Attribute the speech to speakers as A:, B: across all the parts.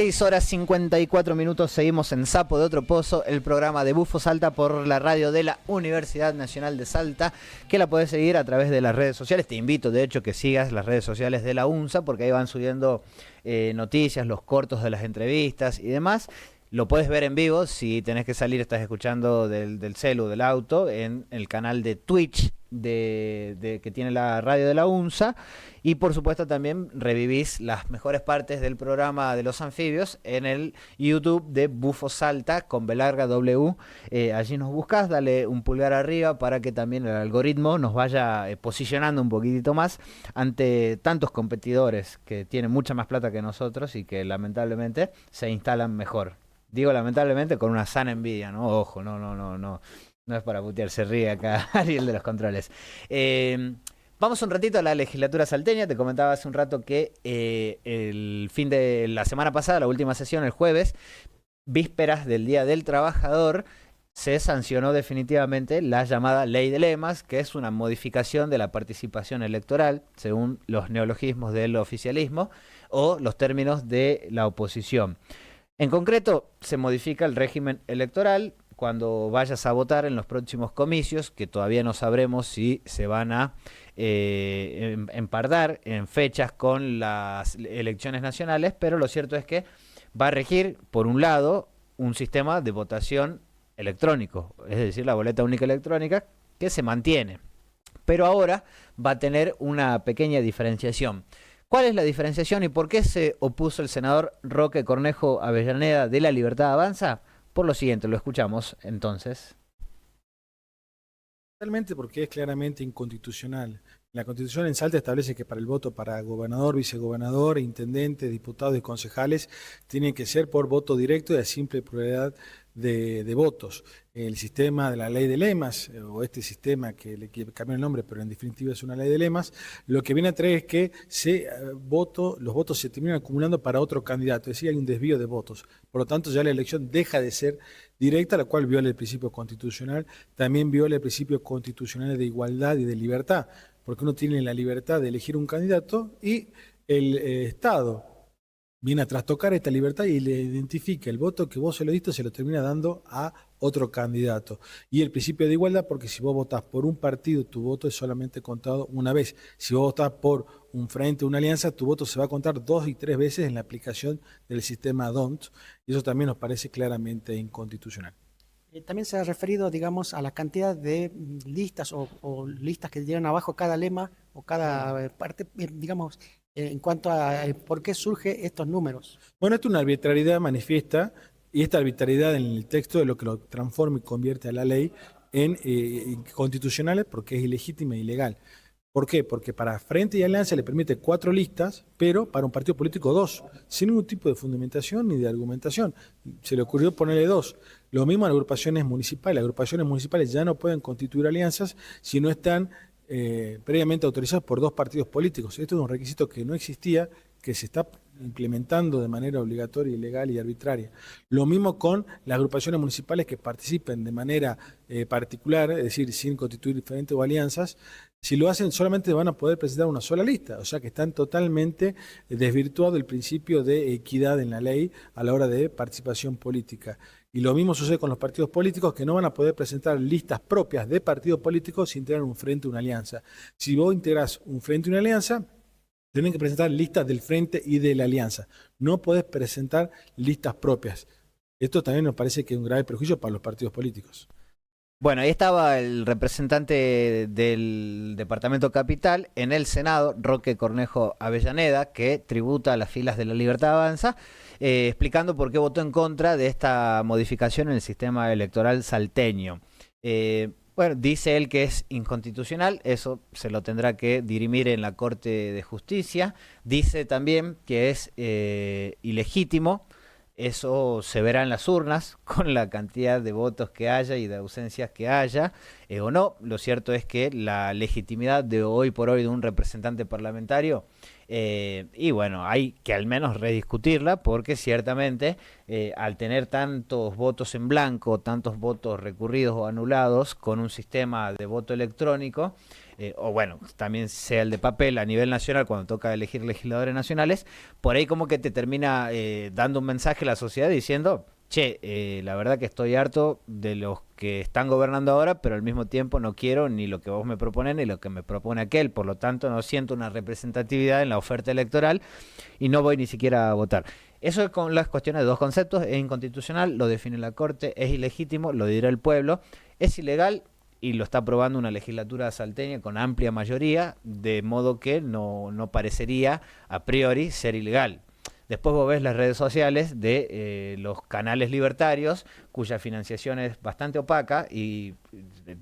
A: 6 horas 54 minutos, seguimos en Sapo de Otro Pozo, el programa de Bufo Salta por la radio de la Universidad Nacional de Salta, que la podés seguir a través de las redes sociales. Te invito, de hecho, que sigas las redes sociales de la UNSA, porque ahí van subiendo noticias, los cortos de las entrevistas y demás. Lo puedes ver en vivo, si tenés que salir, estás escuchando del celu, del auto, en el canal de Twitch que tiene la radio de la UNSA. Y por supuesto también revivís las mejores partes del programa de los anfibios en el YouTube de Bufo Salta con B larga W. Allí nos buscás, dale un pulgar arriba para que también el algoritmo nos vaya posicionando un poquitito más ante tantos competidores que tienen mucha más plata que nosotros y que lamentablemente se instalan mejor. Digo lamentablemente con una sana envidia, ¿no? Ojo, no es para putear, se ríe acá Ariel de los controles. Vamos un ratito a la legislatura salteña. Te comentaba hace un rato que el fin de la semana pasada, la última sesión, el jueves, vísperas del Día del Trabajador, se sancionó definitivamente la llamada Ley de Lemas, que es una modificación de la participación electoral, según los neologismos del oficialismo o los términos de la oposición. En concreto, se modifica el régimen electoral cuando vayas a votar en los próximos comicios, que todavía no sabremos si se van a empardar en fechas con las elecciones nacionales, pero lo cierto es que va a regir, por un lado, un sistema de votación electrónico, es decir, la boleta única electrónica, que se mantiene, pero ahora va a tener una pequeña diferenciación. ¿Cuál es la diferenciación y por qué se opuso el senador Roque Cornejo Avellaneda de La Libertad Avanza? Por lo siguiente, lo escuchamos entonces.
B: Totalmente, porque es claramente inconstitucional. La Constitución en Salta establece que para el voto para gobernador, vicegobernador, intendente, diputados y concejales tiene que ser por voto directo y a simple pluralidad de votos. El sistema de la ley de lemas, o este sistema que le cambió el nombre, pero en definitiva es una ley de lemas, lo que viene a traer es que los votos se terminan acumulando para otro candidato, es decir, hay un desvío de votos. Por lo tanto, ya la elección deja de ser directa, la cual viola el principio constitucional, también viola el principio constitucional de igualdad y de libertad, porque uno tiene la libertad de elegir un candidato y el Estado viene a trastocar esta libertad y le identifica el voto que vos se lo diste, se lo termina dando a otro candidato. Y el principio de igualdad, porque si vos votás por un partido, tu voto es solamente contado una vez. Si vos votás por un frente, una alianza, tu voto se va a contar 2 y 3 veces en la aplicación del sistema DONT, y eso también nos parece claramente inconstitucional.
C: También se ha referido, digamos, a la cantidad de listas o listas que llevan abajo cada lema o cada parte, digamos, en cuanto a por qué surge estos números.
B: Bueno, esto es una arbitrariedad manifiesta, y esta arbitrariedad en el texto es lo que lo transforma y convierte a la ley en inconstitucional, porque es ilegítima e ilegal. ¿Por qué? Porque para Frente y Alianza le permite 4 listas, pero para un partido político 2, sin ningún tipo de fundamentación ni de argumentación. Se le ocurrió ponerle 2. Lo mismo a las agrupaciones municipales. Las agrupaciones municipales ya no pueden constituir alianzas si no están previamente autorizadas por 2 partidos políticos. Esto es un requisito que no existía, que se está implementando de manera obligatoria, ilegal y arbitraria. Lo mismo con las agrupaciones municipales que participen de manera particular, es decir, sin constituir diferentes o alianzas. Si lo hacen, solamente van a poder presentar una sola lista, o sea que están totalmente desvirtuado el principio de equidad en la ley a la hora de participación política. Y lo mismo sucede con los partidos políticos, que no van a poder presentar listas propias de partidos políticos sin tener un frente o una alianza. Si vos integrás un frente y una alianza, tienen que presentar listas del frente y de la alianza. No podés presentar listas propias. Esto también nos parece que es un grave perjuicio para los partidos políticos.
A: Bueno, ahí estaba el representante del Departamento Capital en el Senado, Roque Cornejo Avellaneda, que tributa a las filas de La Libertad Avanza, explicando por qué votó en contra de esta modificación en el sistema electoral salteño. Bueno, dice él que es inconstitucional, eso se lo tendrá que dirimir en la Corte de Justicia. Dice también que es ilegítimo. Eso se verá en las urnas con la cantidad de votos que haya y de ausencias que haya o no. Lo cierto es que la legitimidad de hoy por hoy de un representante parlamentario Y bueno, hay que al menos rediscutirla porque ciertamente al tener tantos votos en blanco, tantos votos recurridos o anulados con un sistema de voto electrónico, o bueno, también sea el de papel a nivel nacional cuando toca elegir legisladores nacionales, por ahí como que te termina dando un mensaje a la sociedad diciendo, che, la verdad que estoy harto de los que están gobernando ahora, pero al mismo tiempo no quiero ni lo que vos me proponen ni lo que me propone aquel, por lo tanto no siento una representatividad en la oferta electoral y no voy ni siquiera a votar. Eso es con las cuestiones de dos conceptos, es inconstitucional, lo define la Corte, es ilegítimo, lo dirá el pueblo, es ilegal y lo está aprobando una legislatura salteña con amplia mayoría, de modo que no parecería a priori ser ilegal. Después vos ves las redes sociales de los canales libertarios, cuya financiación es bastante opaca y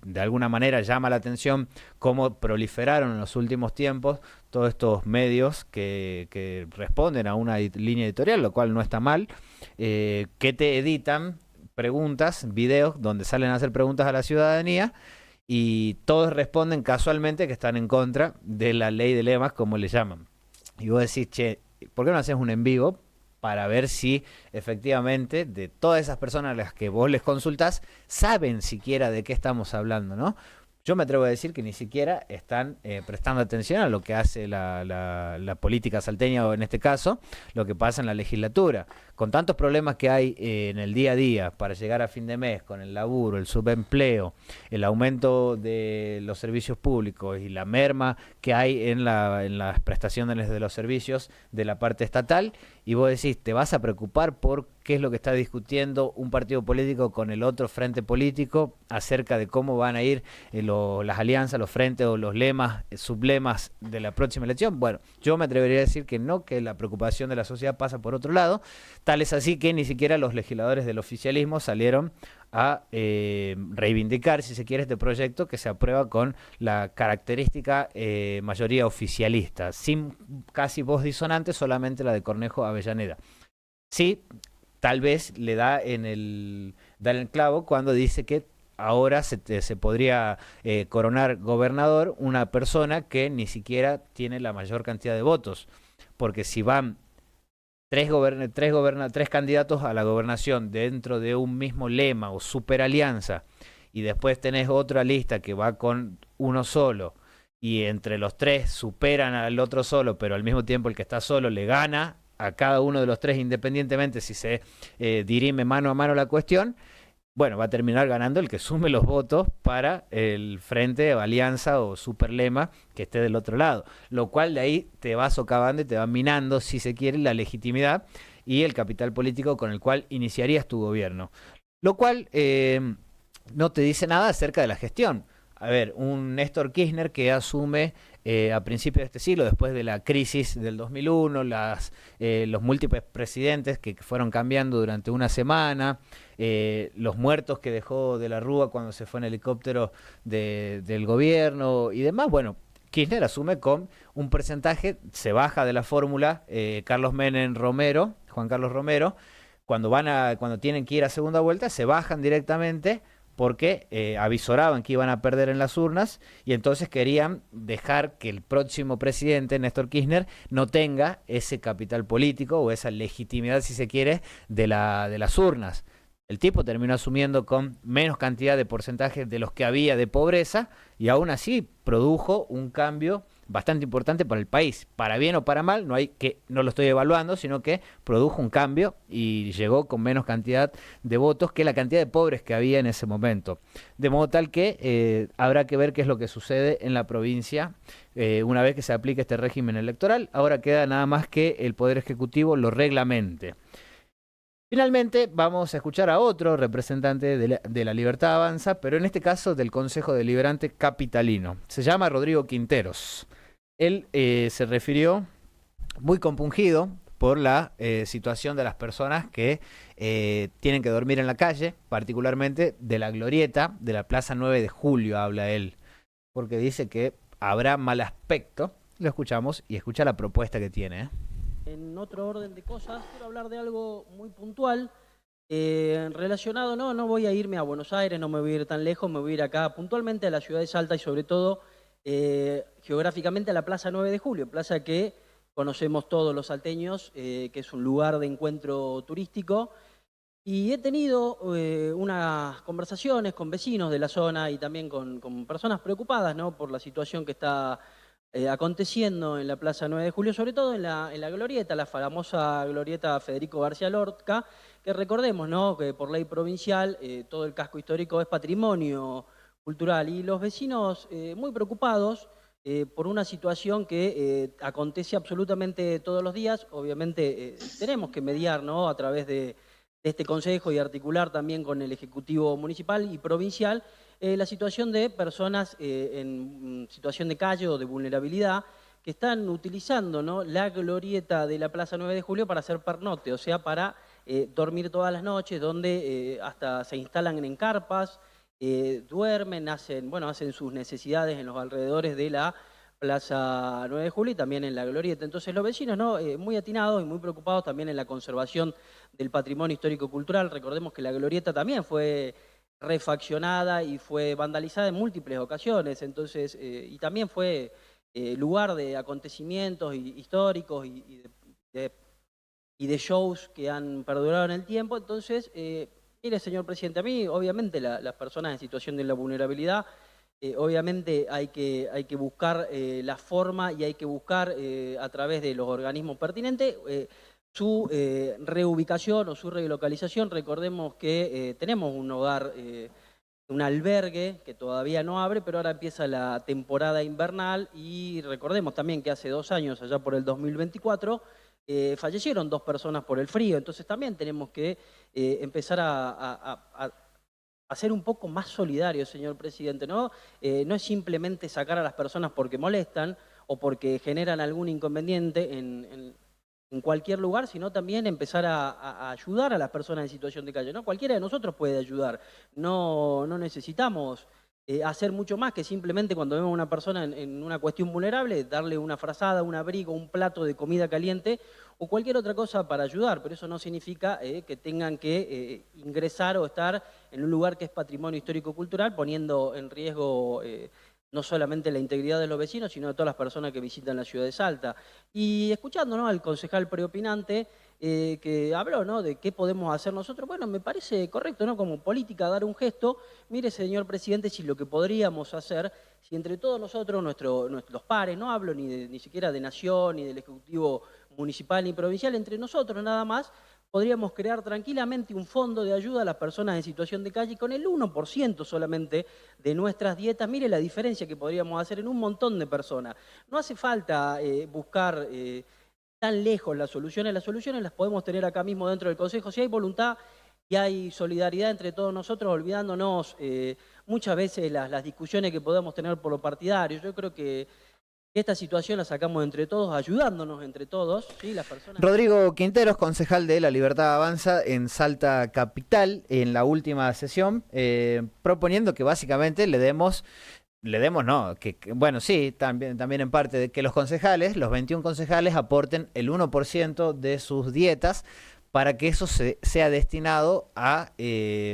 A: de alguna manera llama la atención cómo proliferaron en los últimos tiempos todos estos medios que responden a una línea editorial, lo cual no está mal, que te editan preguntas, videos donde salen a hacer preguntas a la ciudadanía y todos responden casualmente que están en contra de la ley de lemas, como le llaman. Y vos decís, che, ¿por qué no haces un en vivo para ver si efectivamente de todas esas personas a las que vos les consultás saben siquiera de qué estamos hablando, ¿no? Yo me atrevo a decir que ni siquiera están prestando atención a lo que hace la política salteña o en este caso lo que pasa en la legislatura. Con tantos problemas que hay en el día a día para llegar a fin de mes, con el laburo, el subempleo, el aumento de los servicios públicos y la merma que hay en las prestaciones de los servicios de la parte estatal, y vos decís, ¿te vas a preocupar por qué es lo que está discutiendo un partido político con el otro frente político acerca de cómo van a ir las alianzas, los frentes o los lemas, sublemas de la próxima elección? Bueno, yo me atrevería a decir que no, que la preocupación de la sociedad pasa por otro lado. Tal es así que ni siquiera los legisladores del oficialismo salieron a reivindicar, si se quiere, este proyecto que se aprueba con la característica mayoría oficialista, sin casi voz disonante, solamente la de Cornejo Avellaneda. Sí, tal vez le da en el clavo cuando dice que ahora se podría coronar gobernador una persona que ni siquiera tiene la mayor cantidad de votos, porque si van tres candidatos a la gobernación dentro de un mismo lema o superalianza y después tenés otra lista que va con uno solo y entre los tres superan al otro solo, pero al mismo tiempo el que está solo le gana a cada uno de los tres independientemente si se dirime mano a mano la cuestión, bueno, va a terminar ganando el que sume los votos para el frente, alianza o superlema que esté del otro lado. Lo cual de ahí te va socavando y te va minando, si se quiere, la legitimidad y el capital político con el cual iniciarías tu gobierno. Lo cual no te dice nada acerca de la gestión. A ver, un Néstor Kirchner que asume a principios de este siglo, después de la crisis del 2001, los múltiples presidentes que fueron cambiando durante una semana, los muertos que dejó de la Rúa cuando se fue en helicóptero del gobierno y demás. Bueno, Kirchner asume con un porcentaje, se baja de la fórmula Carlos Menem Romero, Juan Carlos Romero, cuando tienen que ir a segunda vuelta, se bajan directamente porque avisoraban que iban a perder en las urnas y entonces querían dejar que el próximo presidente, Néstor Kirchner, no tenga ese capital político o esa legitimidad, si se quiere, de las urnas. El tipo terminó asumiendo con menos cantidad de porcentajes de los que había de pobreza y aún así produjo un cambio bastante importante para el país. Para bien o para mal, no lo estoy evaluando, sino que produjo un cambio y llegó con menos cantidad de votos que la cantidad de pobres que había en ese momento. De modo tal que habrá que ver qué es lo que sucede en la provincia una vez que se aplique este régimen electoral. Ahora queda nada más que el Poder Ejecutivo lo reglamente. Finalmente vamos a escuchar a otro representante de la Libertad Avanza, pero en este caso del Consejo Deliberante Capitalino. Se llama Rodrigo Quinteros. Él se refirió muy compungido por la situación de las personas que tienen que dormir en la calle, particularmente de la glorieta de la Plaza 9 de Julio, habla él, porque dice que habrá mal aspecto. Lo escuchamos y escucha la propuesta que tiene, ¿eh?
D: En otro orden de cosas, quiero hablar de algo muy puntual relacionado, no voy a irme a Buenos Aires, no me voy a ir tan lejos, me voy a ir acá puntualmente a la ciudad de Salta y sobre todo geográficamente a la Plaza 9 de Julio, plaza que conocemos todos los salteños, que es un lugar de encuentro turístico. Y he tenido unas conversaciones con vecinos de la zona y también con personas preocupadas, ¿no?, por la situación que está aconteciendo en la Plaza 9 de Julio, sobre todo en la glorieta, la famosa glorieta Federico García Lorca, que recordemos, ¿no?, que por ley provincial todo el casco histórico es patrimonio cultural, y los vecinos muy preocupados por una situación que acontece absolutamente todos los días. Obviamente tenemos que mediar, ¿no?, a través de este Consejo y articular también con el Ejecutivo Municipal y Provincial la situación de personas en situación de calle o de vulnerabilidad que están utilizando, ¿no?, la glorieta de la Plaza 9 de Julio para hacer pernote, o sea, para dormir todas las noches, donde hasta se instalan en carpas, duermen, hacen sus necesidades en los alrededores de la Plaza 9 de Julio y también en la glorieta. Entonces los vecinos, ¿no?, muy atinados y muy preocupados también en la conservación del patrimonio histórico-cultural. Recordemos que la glorieta también fue refaccionada y fue vandalizada en múltiples ocasiones, entonces, y también fue lugar de acontecimientos históricos y de shows que han perdurado en el tiempo. Entonces, mire, señor presidente, a mí obviamente las personas en situación de la vulnerabilidad, obviamente hay que buscar la forma y hay que buscar a través de los organismos pertinentes su reubicación o su relocalización. Recordemos que tenemos un hogar, un albergue que todavía no abre, pero ahora empieza la temporada invernal, y recordemos también que hace 2 años, allá por el 2024, fallecieron 2 personas por el frío. Entonces también tenemos que empezar a ser un poco más solidarios, señor presidente, ¿no? No es simplemente sacar a las personas porque molestan o porque generan algún inconveniente en cualquier lugar, sino también empezar a ayudar a las personas en situación de calle, ¿no? Cualquiera de nosotros puede ayudar. No necesitamos hacer mucho más que simplemente, cuando vemos a una persona en una cuestión vulnerable, darle una frazada, un abrigo, un plato de comida caliente o cualquier otra cosa para ayudar. Pero eso no significa que tengan que ingresar o estar en un lugar que es patrimonio histórico-cultural, poniendo en riesgo no solamente la integridad de los vecinos, sino de todas las personas que visitan la ciudad de Salta. Y escuchando, ¿no?, al concejal preopinante que habló, ¿no?, de qué podemos hacer nosotros, bueno, me parece correcto, ¿no?, como política dar un gesto. Mire, señor presidente, si lo que podríamos hacer, si entre todos nosotros, los pares, no hablo ni siquiera de Nación, ni del Ejecutivo Municipal ni Provincial, entre nosotros nada más, podríamos crear tranquilamente un fondo de ayuda a las personas en situación de calle con el 1% solamente de nuestras dietas. Mire la diferencia que podríamos hacer en un montón de personas. No hace falta buscar tan lejos las soluciones las podemos tener acá mismo dentro del Consejo. Si hay voluntad y hay solidaridad entre todos nosotros, olvidándonos muchas veces las discusiones que podemos tener por lo partidario. Yo creo que esta situación la sacamos entre todos, ayudándonos entre todos, ¿sí? Las personas.
A: Rodrigo Quinteros, concejal de La Libertad Avanza en Salta Capital, en la última sesión, proponiendo que básicamente bueno, sí, también en parte de que los concejales, los 21 concejales, aporten el 1% de sus dietas para que eso sea destinado a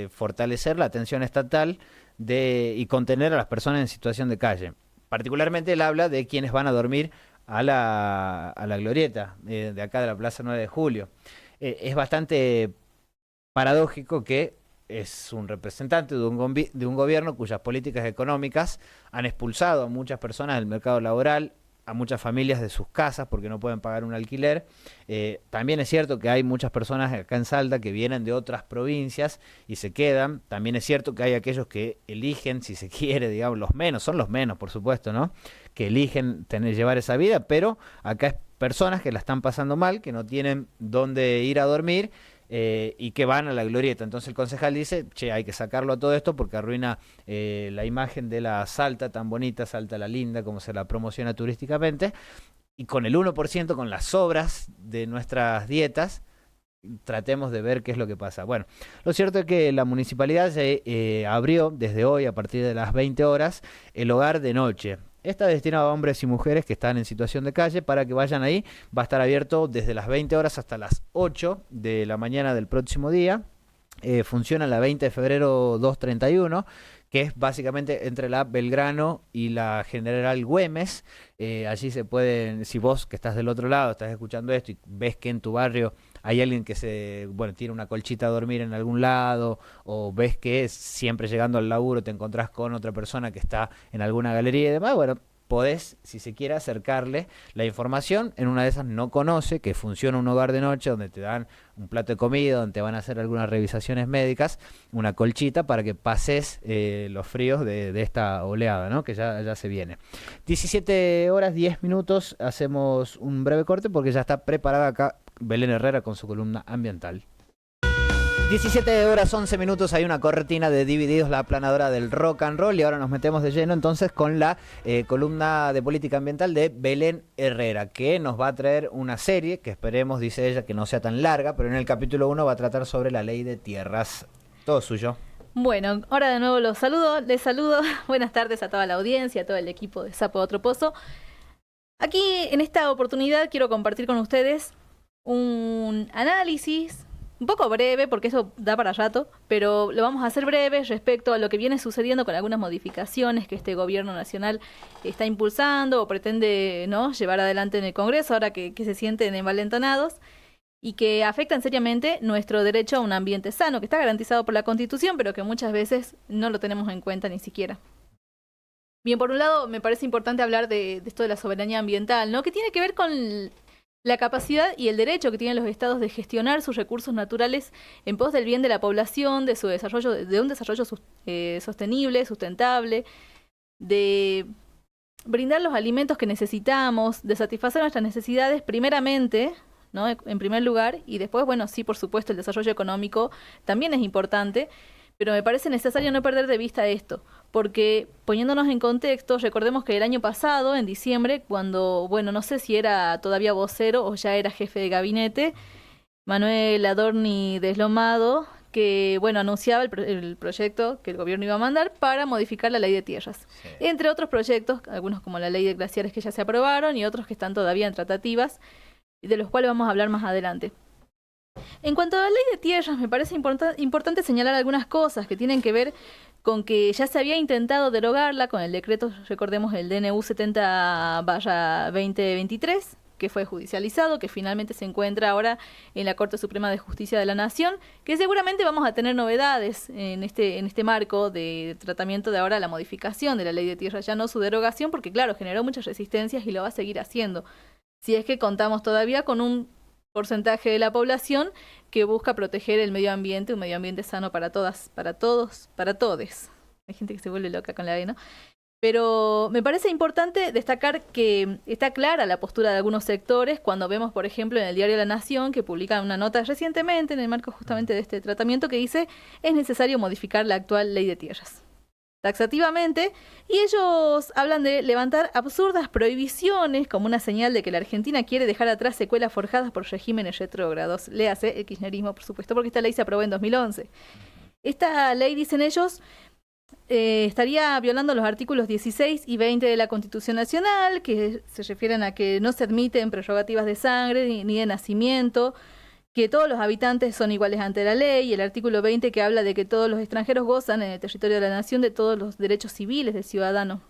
A: fortalecer la atención estatal y contener a las personas en situación de calle. Particularmente él habla de quienes van a dormir a la glorieta de acá de la Plaza 9 de Julio. Es bastante paradójico que es un representante de un gobierno cuyas políticas económicas han expulsado a muchas personas del mercado laboral, a muchas familias de sus casas porque no pueden pagar un alquiler. También es cierto que hay muchas personas acá en Salta que vienen de otras provincias y se quedan. También es cierto que hay aquellos que eligen, si se quiere, digamos, son los menos, por supuesto, ¿no?, que eligen llevar esa vida, pero acá es personas que la están pasando mal, que no tienen dónde ir a dormir y que van a la glorieta. Entonces el concejal dice, hay que sacarlo a todo esto porque arruina la imagen de la Salta tan bonita, Salta la linda, como se la promociona turísticamente, y con el 1%, con las sobras de nuestras dietas, tratemos de ver qué es lo que pasa. Bueno, lo cierto es que la municipalidad abrió desde hoy, a partir de las 20 horas, el hogar de noche. Está destinado a hombres y mujeres que están en situación de calle para que vayan ahí. Va a estar abierto desde las 20 horas hasta las 8 de la mañana del próximo día. funciona la 20 de febrero 231, que es básicamente entre la Belgrano y la General Güemes. Allí se pueden, si vos que estás del otro lado, estás escuchando esto y ves que en tu barrio hay alguien que tiene una colchita a dormir en algún lado, o ves que siempre llegando al laburo te encontrás con otra persona que está en alguna galería y demás, bueno, podés, si se quiere, acercarle la información. En una de esas no conoce que funciona un hogar de noche donde te dan un plato de comida, donde te van a hacer algunas revisaciones médicas, una colchita para que pases los fríos de esta oleada, ¿no? Que ya se viene. 17 horas 10 minutos, hacemos un breve corte porque ya está preparada acá Belén Herrera con su columna ambiental. 17 horas 11 minutos, hay una cortina de Divididos, la aplanadora del rock and roll, y ahora nos metemos de lleno entonces con la columna de política ambiental de Belén Herrera, que nos va a traer una serie que esperemos, dice ella, que no sea tan larga, pero en el capítulo 1 va a tratar sobre la ley de tierras. Todo suyo.
E: Bueno, ahora de nuevo les saludo, buenas tardes a toda la audiencia, a todo el equipo de Sapo de Otro Pozo. Aquí en esta oportunidad quiero compartir con ustedes un análisis un poco breve, porque eso da para rato, pero lo vamos a hacer breve respecto a lo que viene sucediendo con algunas modificaciones que este gobierno nacional está impulsando o pretende, ¿no?, llevar adelante en el Congreso, ahora que se sienten envalentonados, y que afectan seriamente nuestro derecho a un ambiente sano, que está garantizado por la Constitución, pero que muchas veces no lo tenemos en cuenta ni siquiera. Bien, por un lado, me parece importante hablar de esto de la soberanía ambiental, ¿no?, que tiene que ver con la capacidad y el derecho que tienen los estados de gestionar sus recursos naturales en pos del bien de la población, de su desarrollo, de un desarrollo sostenible, sustentable, de brindar los alimentos que necesitamos, de satisfacer nuestras necesidades primeramente, ¿no?, en primer lugar, y después, bueno, sí, por supuesto, el desarrollo económico también es importante, pero me parece necesario no perder de vista esto, porque poniéndonos en contexto, recordemos que el año pasado, en diciembre, cuando, bueno, no sé si era todavía vocero o ya era jefe de gabinete, Manuel Adorni Deslomado, que, bueno, anunciaba el proyecto que el gobierno iba a mandar para modificar la ley de tierras. Sí. Entre otros proyectos, algunos como la ley de glaciares que ya se aprobaron y otros que están todavía en tratativas, de los cuales vamos a hablar más adelante. En cuanto a la ley de tierras, me parece importante señalar algunas cosas que tienen que ver con que ya se había intentado derogarla con el decreto, recordemos, el DNU 70/2023, que fue judicializado, que finalmente se encuentra ahora en la Corte Suprema de Justicia de la Nación, que seguramente vamos a tener novedades en este marco de tratamiento de ahora la modificación de la ley de tierras, ya no su derogación, porque claro, generó muchas resistencias y lo va a seguir haciendo, si es que contamos todavía con un porcentaje de la población que busca proteger el medio ambiente, un medio ambiente sano para todas, para todos, para todes. Hay gente que se vuelve loca con la E, ¿no? Pero me parece importante destacar que está clara la postura de algunos sectores cuando vemos, por ejemplo, en el diario La Nación, que publican una nota recientemente en el marco justamente de este tratamiento que dice es necesario modificar la actual ley de tierras taxativamente, y ellos hablan de levantar absurdas prohibiciones como una señal de que la Argentina quiere dejar atrás secuelas forjadas por regímenes retrógrados. Léase el kirchnerismo, por supuesto, porque esta ley se aprobó en 2011. Esta ley, dicen ellos, estaría violando los artículos 16 y 20 de la Constitución Nacional, que se refieren a que no se admiten prerrogativas de sangre ni de nacimiento, que todos los habitantes son iguales ante la ley, y el artículo 20 que habla de que todos los extranjeros gozan en el territorio de la nación de todos los derechos civiles del ciudadano.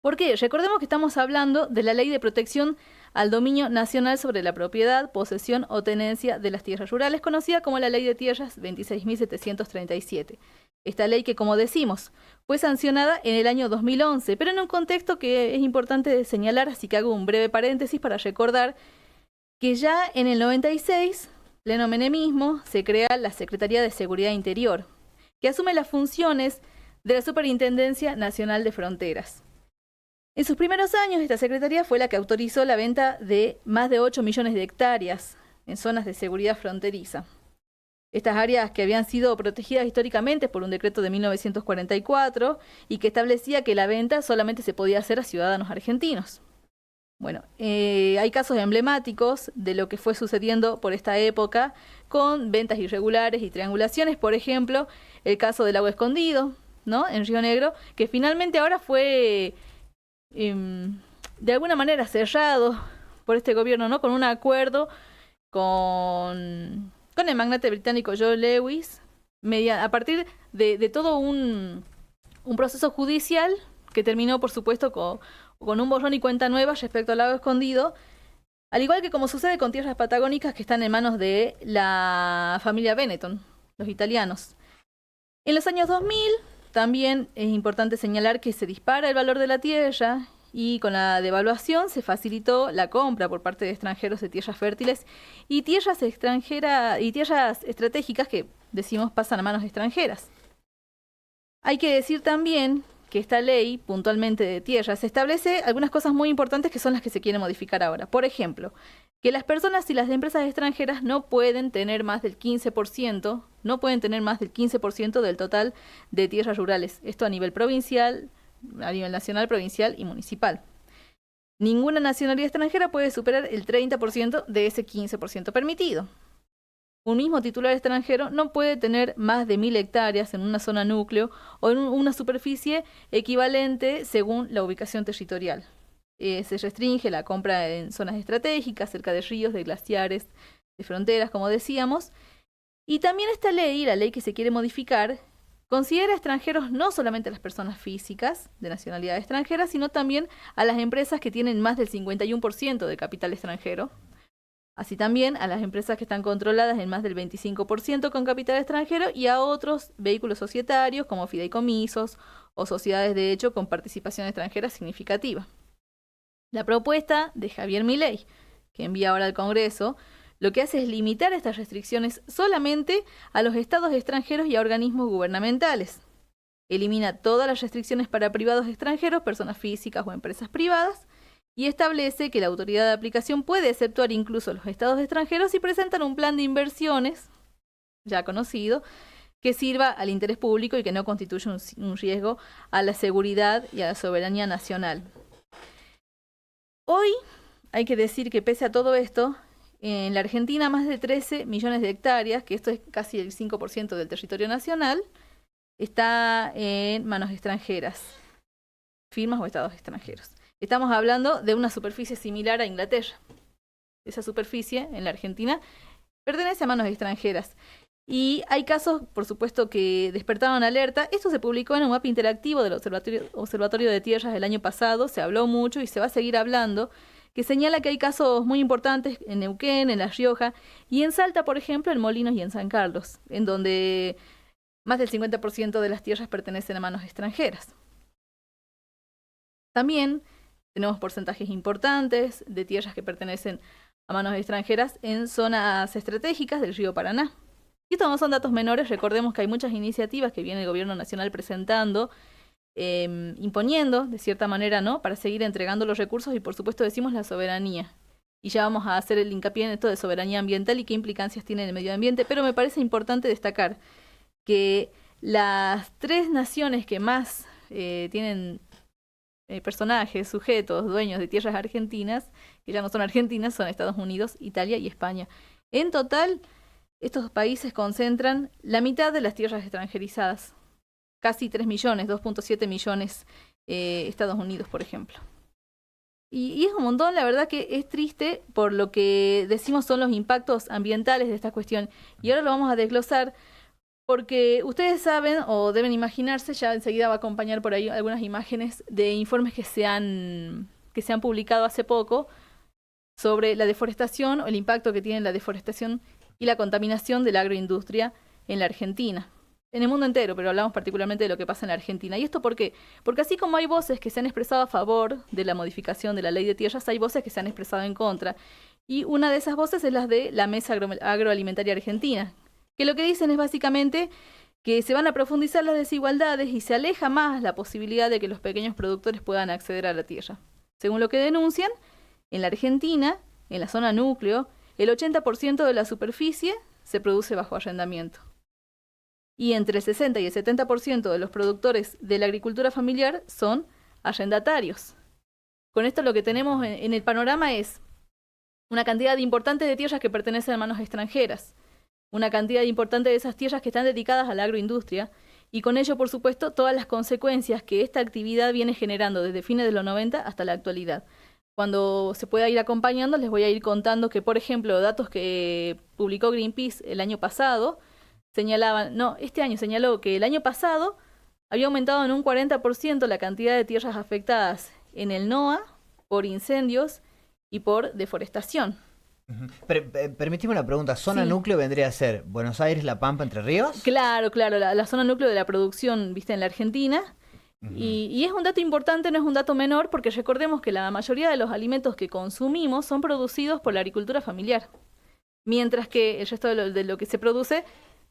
E: ¿Por qué? Recordemos que estamos hablando de la Ley de Protección al Dominio Nacional sobre la Propiedad, Posesión o Tenencia de las Tierras Rurales, conocida como la Ley de Tierras 26.737. Esta ley que, como decimos, fue sancionada en el año 2011, pero en un contexto que es importante señalar, así que hago un breve paréntesis para recordar que ya en el 96, pleno menemismo, se crea la Secretaría de Seguridad Interior, que asume las funciones de la Superintendencia Nacional de Fronteras. En sus primeros años, esta secretaría fue la que autorizó la venta de más de 8 millones de hectáreas en zonas de seguridad fronteriza. Estas áreas que habían sido protegidas históricamente por un decreto de 1944 y que establecía que la venta solamente se podía hacer a ciudadanos argentinos. Bueno, hay casos emblemáticos de lo que fue sucediendo por esta época con ventas irregulares y triangulaciones. Por ejemplo, el caso del Lago Escondido, ¿no?, en Río Negro, que finalmente ahora fue de alguna manera cerrado por este gobierno, ¿no?, con un acuerdo con con el magnate británico Joe Lewis, a partir de todo un proceso judicial que terminó, por supuesto, con un borrón y cuenta nueva respecto al lago escondido, al igual que como sucede con tierras patagónicas que están en manos de la familia Benetton, los italianos. En los años 2000 también es importante señalar que se dispara el valor de la tierra y con la devaluación se facilitó la compra por parte de extranjeros de tierras fértiles y tierras estratégicas que, decimos, pasan a manos extranjeras. Hay que decir también que esta ley, puntualmente de tierras, establece algunas cosas muy importantes que son las que se quieren modificar ahora. Por ejemplo, que las personas y las empresas extranjeras no pueden tener más del 15%, del total de tierras rurales. Esto a nivel provincial, a nivel nacional, provincial y municipal. Ninguna nacionalidad extranjera puede superar el 30% de ese 15% permitido. Un mismo titular extranjero no puede tener más de 1.000 hectáreas en una zona núcleo o en una superficie equivalente según la ubicación territorial. Se restringe la compra en zonas estratégicas, cerca de ríos, de glaciares, de fronteras, como decíamos. Y también esta ley, la ley que se quiere modificar, considera extranjeros no solamente a las personas físicas de nacionalidad extranjera, sino también a las empresas que tienen más del 51% de capital extranjero. Así también a las empresas que están controladas en más del 25% con capital extranjero y a otros vehículos societarios como fideicomisos o sociedades de hecho con participación extranjera significativa. La propuesta de Javier Milei, que envía ahora al Congreso, lo que hace es limitar estas restricciones solamente a los estados extranjeros y a organismos gubernamentales. Elimina todas las restricciones para privados extranjeros, personas físicas o empresas privadas, y establece que la autoridad de aplicación puede exceptuar incluso los estados extranjeros si presentan un plan de inversiones, ya conocido, que sirva al interés público y que no constituya un riesgo a la seguridad y a la soberanía nacional. Hoy hay que decir que pese a todo esto, en la Argentina más de 13 millones de hectáreas, que esto es casi el 5% del territorio nacional, está en manos extranjeras, firmas o estados extranjeros. Estamos hablando de una superficie similar a Inglaterra. Esa superficie en la Argentina pertenece a manos extranjeras. Y hay casos, por supuesto, que despertaron alerta. Esto se publicó en un mapa interactivo del Observatorio de Tierras el año pasado. Se habló mucho y se va a seguir hablando, que señala que hay casos muy importantes en Neuquén, en La Rioja y en Salta, por ejemplo, en Molinos y en San Carlos, en donde más del 50% de las tierras pertenecen a manos extranjeras. También tenemos porcentajes importantes de tierras que pertenecen a manos extranjeras en zonas estratégicas del río Paraná. Y estos no son datos menores, recordemos que hay muchas iniciativas que viene el gobierno nacional presentando, imponiendo, de cierta manera, ¿no?, para seguir entregando los recursos y, por supuesto, decimos la soberanía. Y ya vamos a hacer el hincapié en esto de soberanía ambiental y qué implicancias tiene en el medio ambiente, pero me parece importante destacar que las 3 naciones que más tienen personajes, sujetos, dueños de tierras argentinas, que ya no son argentinas, son Estados Unidos, Italia y España. En total, estos países concentran la mitad de las tierras extranjerizadas, casi 3 millones, 2.7 millones Estados Unidos, por ejemplo. Y es un montón, la verdad que es triste por lo que decimos son los impactos ambientales de esta cuestión. Y ahora lo vamos a desglosar porque ustedes saben o deben imaginarse, ya enseguida va a acompañar por ahí algunas imágenes de informes que se han publicado hace poco sobre la deforestación o el impacto que tiene la deforestación y la contaminación de la agroindustria en la Argentina. En el mundo entero, pero hablamos particularmente de lo que pasa en la Argentina. ¿Y esto por qué? Porque así como hay voces que se han expresado a favor de la modificación de la ley de tierras, hay voces que se han expresado en contra. Y una de esas voces es la de la Mesa Agroalimentaria Argentina, que lo que dicen es básicamente que se van a profundizar las desigualdades y se aleja más la posibilidad de que los pequeños productores puedan acceder a la tierra. Según lo que denuncian, en la Argentina, en la zona núcleo, el 80% de la superficie se produce bajo arrendamiento. Y entre el 60 y el 70% de los productores de la agricultura familiar son arrendatarios. Con esto lo que tenemos en el panorama es una cantidad importante de tierras que pertenecen a manos extranjeras, una cantidad importante de esas tierras que están dedicadas a la agroindustria, y con ello, por supuesto, todas las consecuencias que esta actividad viene generando desde fines de los 90 hasta la actualidad. Cuando se pueda ir acompañando, les voy a ir contando que, por ejemplo, datos que publicó Greenpeace el año pasado señalaban, no, este año señaló que el año pasado había aumentado en un 40% la cantidad de tierras afectadas en el NOA por incendios y por deforestación.
A: Permíteme una pregunta, ¿zona
E: Sí.
A: núcleo vendría a ser Buenos Aires, La Pampa, Entre Ríos?
E: Claro, la zona núcleo de la producción, viste, en la Argentina. Y es un dato importante, no es un dato menor, porque recordemos que la mayoría de los alimentos que consumimos son producidos por la agricultura familiar, mientras que el resto de lo que se produce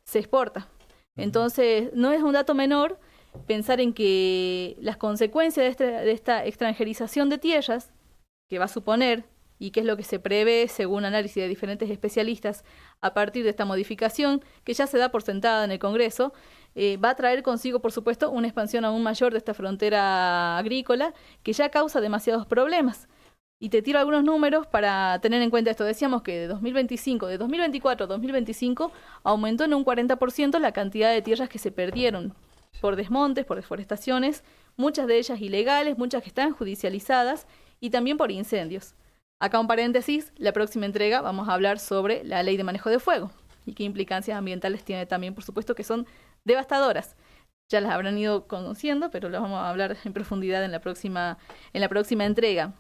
E: se exporta. Entonces, no es un dato menor pensar en que las consecuencias de esta extranjerización de tierras, que va a suponer, y que es lo que se prevé según análisis de diferentes especialistas a partir de esta modificación, que ya se da por sentada en el Congreso, va a traer consigo, por supuesto, una expansión aún mayor de esta frontera agrícola, que ya causa demasiados problemas. Y te tiro algunos números para tener en cuenta esto. Decíamos que de 2024 a 2025, aumentó en un 40% la cantidad de tierras que se perdieron por desmontes, por deforestaciones, muchas de ellas ilegales, muchas que están judicializadas, y también por incendios. Acá un paréntesis, la próxima entrega vamos a hablar sobre la ley de manejo de fuego y qué implicancias ambientales tiene también, por supuesto, que son devastadoras. Ya las habrán ido conociendo, pero las vamos a hablar en profundidad en la próxima entrega.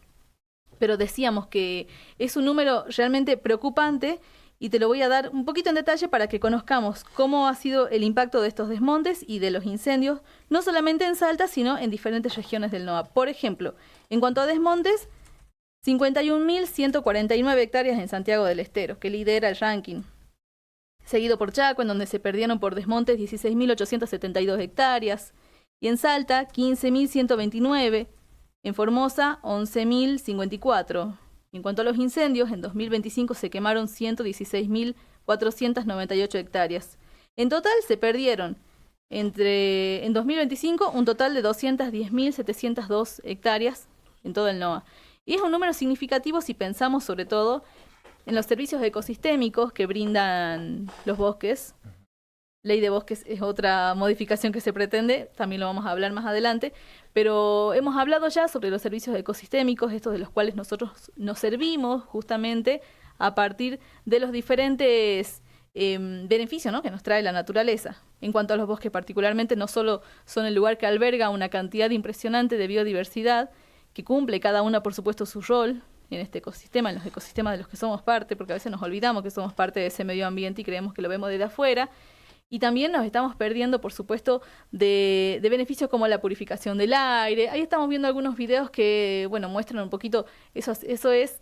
E: Pero decíamos que es un número realmente preocupante y te lo voy a dar un poquito en detalle para que conozcamos cómo ha sido el impacto de estos desmontes y de los incendios, no solamente en Salta, sino en diferentes regiones del NOA. Por ejemplo, en cuanto a desmontes, 51.149 hectáreas en Santiago del Estero, que lidera el ranking. Seguido por Chaco, en donde se perdieron por desmontes 16.872 hectáreas. Y en Salta, 15.129. En Formosa, 11.054. En cuanto a los incendios, en 2025 se quemaron 116.498 hectáreas. En total se perdieron en 2025 un total de 210.702 hectáreas en todo el NOA. Y es un número significativo si pensamos sobre todo en los servicios ecosistémicos que brindan los bosques. Ley de bosques es otra modificación que se pretende, también lo vamos a hablar más adelante, pero hemos hablado ya sobre los servicios ecosistémicos, estos de los cuales nosotros nos servimos justamente a partir de los diferentes beneficios, ¿no?, que nos trae la naturaleza. En cuanto a los bosques particularmente, no solo son el lugar que alberga una cantidad impresionante de biodiversidad, que cumple cada una, por supuesto, su rol en este ecosistema, en los ecosistemas de los que somos parte, porque a veces nos olvidamos que somos parte de ese medio ambiente y creemos que lo vemos desde afuera. Y también nos estamos perdiendo, por supuesto, de beneficios como la purificación del aire. Ahí estamos viendo algunos videos que, bueno, muestran un poquito, eso es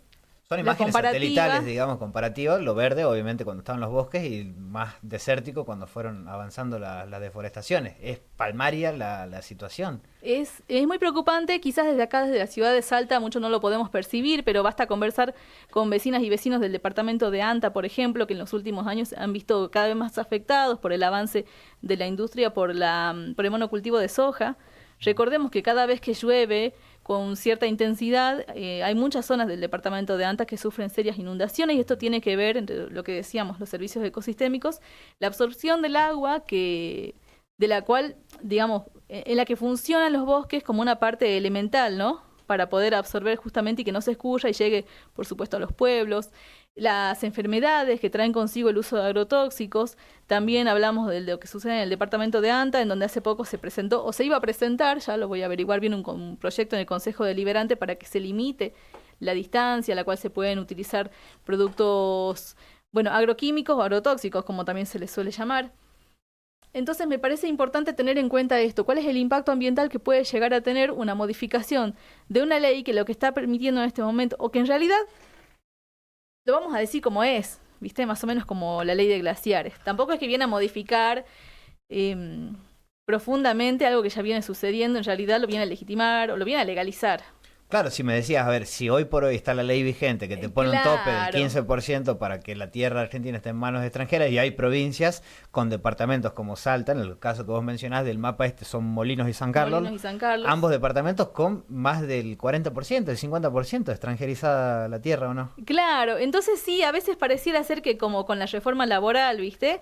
A: Son imágenes satelitales, digamos, comparativas. Lo verde, obviamente, cuando estaban los bosques, y más desértico cuando fueron avanzando las deforestaciones. Es palmaria la situación.
E: Es muy preocupante, quizás desde acá, desde la ciudad de Salta, mucho no lo podemos percibir, pero basta conversar con vecinas y vecinos del departamento de Anta, por ejemplo, que en los últimos años han visto cada vez más afectados por el avance de la industria, por el monocultivo de soja. Recordemos que cada vez que llueve con cierta intensidad, hay muchas zonas del departamento de Anta que sufren serias inundaciones, y esto tiene que ver, entre lo que decíamos, los servicios ecosistémicos, la absorción del agua de la cual, digamos, en la que funcionan los bosques como una parte elemental, ¿no?, para poder absorber justamente y que no se escurra y llegue, por supuesto, a los pueblos. Las enfermedades que traen consigo el uso de agrotóxicos. También hablamos de lo que sucede en el departamento de Anta, en donde hace poco se presentó, o se iba a presentar, ya lo voy a averiguar bien, un proyecto en el Consejo Deliberante para que se limite la distancia a la cual se pueden utilizar productos, bueno, agroquímicos o agrotóxicos, como también se les suele llamar. Entonces me parece importante tener en cuenta esto, cuál es el impacto ambiental que puede llegar a tener una modificación de una ley que lo que está permitiendo en este momento, o que en realidad lo vamos a decir como es, ¿viste? Más o menos como la ley de glaciares. Tampoco es que viene a modificar profundamente algo que ya viene sucediendo, en realidad lo viene a legitimar o lo viene a legalizar.
A: Claro, si me decías, a ver, si hoy por hoy está la ley vigente que te pone un tope del 15% para que la tierra argentina esté en manos extranjeras, y hay provincias con departamentos como Salta, en el caso que vos mencionás del mapa son Molinos y San Carlos, ambos departamentos con más del 40%, el 50% extranjerizada la tierra, ¿o no?
E: Claro, entonces sí, a veces pareciera ser que como con la reforma laboral, ¿viste?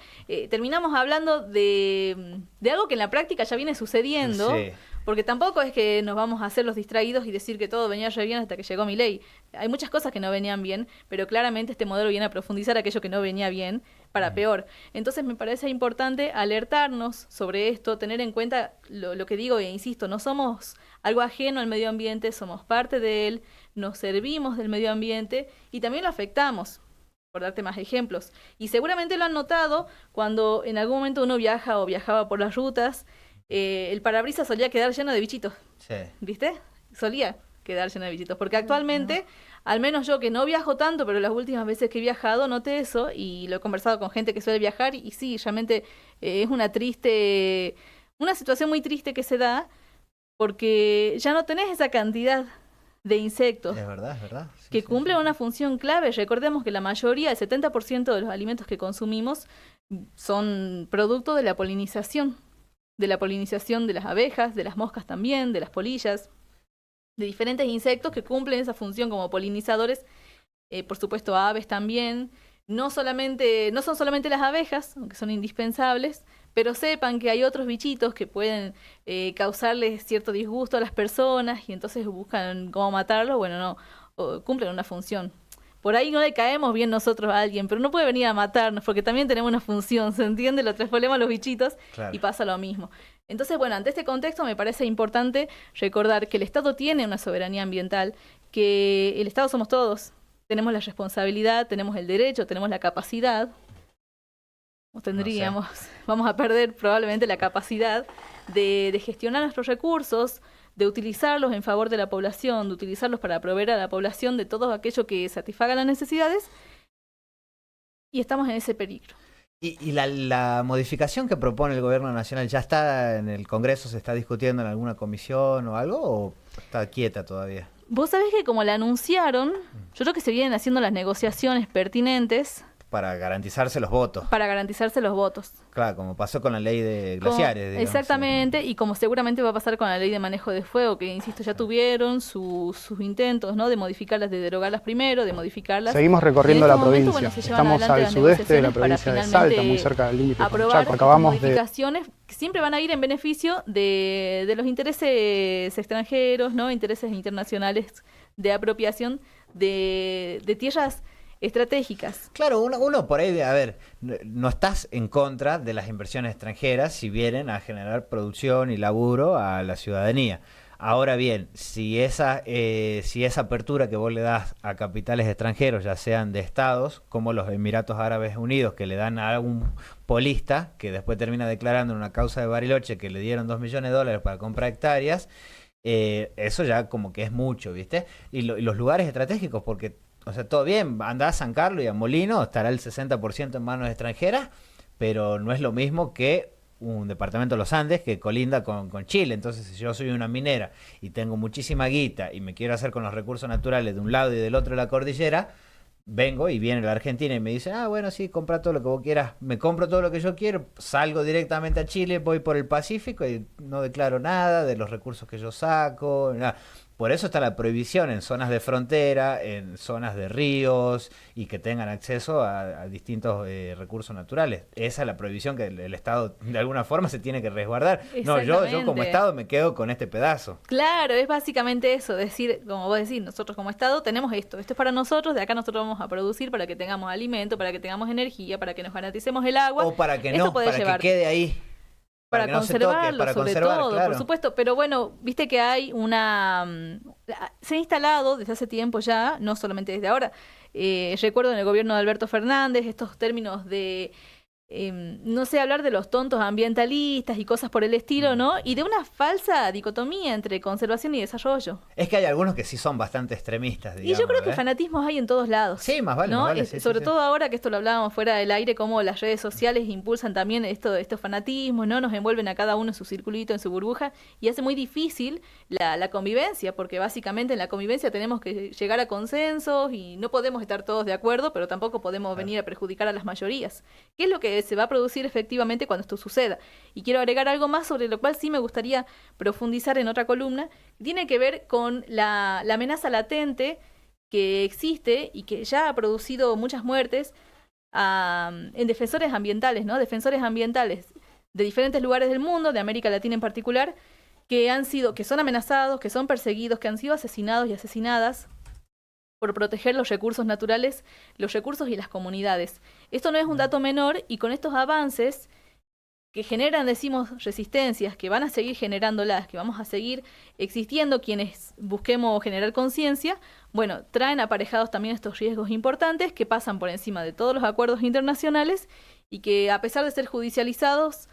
E: Terminamos hablando de algo que en la práctica ya viene sucediendo.
A: Sí.
E: Porque tampoco es que nos vamos a hacer los distraídos y decir que todo venía re bien hasta que llegó Milei. Hay muchas cosas que no venían bien, pero claramente este modelo viene a profundizar aquello que no venía bien para peor. Entonces me parece importante alertarnos sobre esto, tener en cuenta lo que digo e insisto, no somos algo ajeno al medio ambiente, somos parte de él, nos servimos del medio ambiente y también lo afectamos, por darte más ejemplos. Y seguramente lo han notado cuando en algún momento uno viaja o viajaba por las rutas, el parabrisas solía quedar lleno de bichitos,
A: Sí.
E: ¿viste? Solía quedar lleno de bichitos, porque actualmente, al menos yo que no viajo tanto, pero las últimas veces que he viajado noté eso y lo he conversado con gente que suele viajar y sí, realmente es una situación muy triste que se da porque ya no tenés esa cantidad de insectos
A: Es verdad. Sí,
E: que
A: sí,
E: cumplen
A: sí.
E: una función clave. Recordemos que la mayoría, el 70% de los alimentos que consumimos son producto de la polinización de las abejas, de las moscas también, de las polillas, de diferentes insectos que cumplen esa función como polinizadores, por supuesto aves también. No son solamente las abejas, aunque son indispensables, pero sepan que hay otros bichitos que pueden causarles cierto disgusto a las personas y entonces buscan cómo matarlos. Bueno, no, cumplen una función. Por ahí no le caemos bien nosotros a alguien, pero no puede venir a matarnos porque también tenemos una función, ¿se entiende? Lo transformamos a los bichitos
A: Claro.
E: y pasa lo mismo. Entonces, bueno, ante este contexto me parece importante recordar que el Estado tiene una soberanía ambiental, que el Estado somos todos. Tenemos la responsabilidad, tenemos el derecho, tenemos la capacidad. O tendríamos, vamos a perder probablemente la capacidad de gestionar nuestros recursos, de utilizarlos en favor de la población, de utilizarlos para proveer a la población de todo aquello que satisfaga las necesidades. Y estamos en ese peligro.
A: ¿Y la modificación que propone el gobierno nacional ya está en el Congreso, se está discutiendo en alguna comisión o algo, o está quieta todavía?
E: Vos sabés que como la anunciaron, yo creo que se vienen haciendo las negociaciones pertinentes
A: Para garantizarse los votos.
E: para garantizarse los votos.
A: Claro, como pasó con la ley de glaciares. Digamos.
E: Exactamente, y como seguramente va a pasar con la ley de manejo de fuego, que insisto, ya tuvieron sus intentos, ¿no? De modificarlas, de derogarlas primero, de modificarlas.
F: Seguimos recorriendo
E: Y en
F: la
E: este momento,
F: provincia.
E: bueno, se llevan
F: Estamos
E: adelante
F: al
E: las
F: sudeste de la
E: negociaciones para
F: provincia de
E: finalmente
F: Salta, muy cerca del límite con
E: aprobar
F: Chaco.
E: estas
F: Acabamos de
E: modificaciones que siempre van a ir en beneficio de los intereses extranjeros, ¿no? Intereses internacionales de apropiación de tierras estratégicas.
A: Claro, uno por ahí, a ver, no estás en contra de las inversiones extranjeras si vienen a generar producción y laburo a la ciudadanía. Ahora bien, si esa apertura que vos le das a capitales extranjeros, ya sean de estados, como los Emiratos Árabes Unidos, que le dan a un polista, que después termina declarando en una causa de Bariloche que le dieron $2 millones para comprar hectáreas, eso ya como que es mucho, ¿viste? Y los lugares estratégicos, porque, o sea, todo bien, andá a San Carlos y a Molino, estará el 60% en manos extranjeras, pero no es lo mismo que un departamento de los Andes que colinda con Chile. Entonces, si yo soy una minera y tengo muchísima guita y me quiero hacer con los recursos naturales de un lado y del otro de la cordillera, vengo y viene la Argentina y me dice, bueno, sí, compra todo lo que vos quieras, me compro todo lo que yo quiero, salgo directamente a Chile, voy por el Pacífico y no declaro nada de los recursos que yo saco, nada. Por eso está la prohibición en zonas de frontera, en zonas de ríos y que tengan acceso a distintos recursos naturales. Esa es la prohibición que el Estado de alguna forma se tiene que resguardar. No, yo como Estado me quedo con este pedazo.
E: Claro, es básicamente eso, decir, como vos decís, nosotros como Estado tenemos esto es para nosotros, de acá nosotros vamos a producir para que tengamos alimento, para que tengamos energía, para que nos garanticemos el agua.
A: O para que
E: Esto
A: no,
E: puede
A: para
E: llevar.
A: que quede ahí.
E: Para
A: que no se toque,
E: conservarlo,
A: para
E: sobre
A: conservar,
E: todo,
A: claro.
E: por supuesto. Pero bueno, viste que hay se ha instalado desde hace tiempo ya, no solamente desde ahora. Recuerdo en el gobierno de Alberto Fernández estos términos de, no sé, hablar de los tontos ambientalistas y cosas por el estilo, ¿no? Y de una falsa dicotomía entre conservación y desarrollo.
A: Es que hay algunos que sí son bastante extremistas, digamos.
E: Y yo creo que fanatismos hay en todos lados.
A: Sí, más vale,
E: ¿no?
A: más vale, sí,
E: sobre
A: sí,
E: todo ahora que esto lo hablábamos fuera del aire, cómo las redes sociales impulsan también estos fanatismos, ¿no? Nos envuelven a cada uno en su circulito, en su burbuja, y hace muy difícil la convivencia, porque básicamente en la convivencia tenemos que llegar a consensos y no podemos estar todos de acuerdo, pero tampoco podemos venir a perjudicar a las mayorías. ¿Qué es lo que se va a producir efectivamente cuando esto suceda? Y quiero agregar algo más sobre lo cual sí me gustaría profundizar en otra columna, que tiene que ver con la amenaza latente que existe y que ya ha producido muchas muertes en defensores ambientales, ¿no? Defensores ambientales de diferentes lugares del mundo, de América Latina en particular, que son amenazados, que son perseguidos, que han sido asesinados y asesinadas por proteger los recursos naturales, los recursos y las comunidades. Esto no es un dato menor, y con estos avances que generan, decimos, resistencias, que van a seguir generándolas, que vamos a seguir existiendo quienes busquemos generar conciencia, bueno, traen aparejados también estos riesgos importantes que pasan por encima de todos los acuerdos internacionales y que, a pesar de ser judicializados,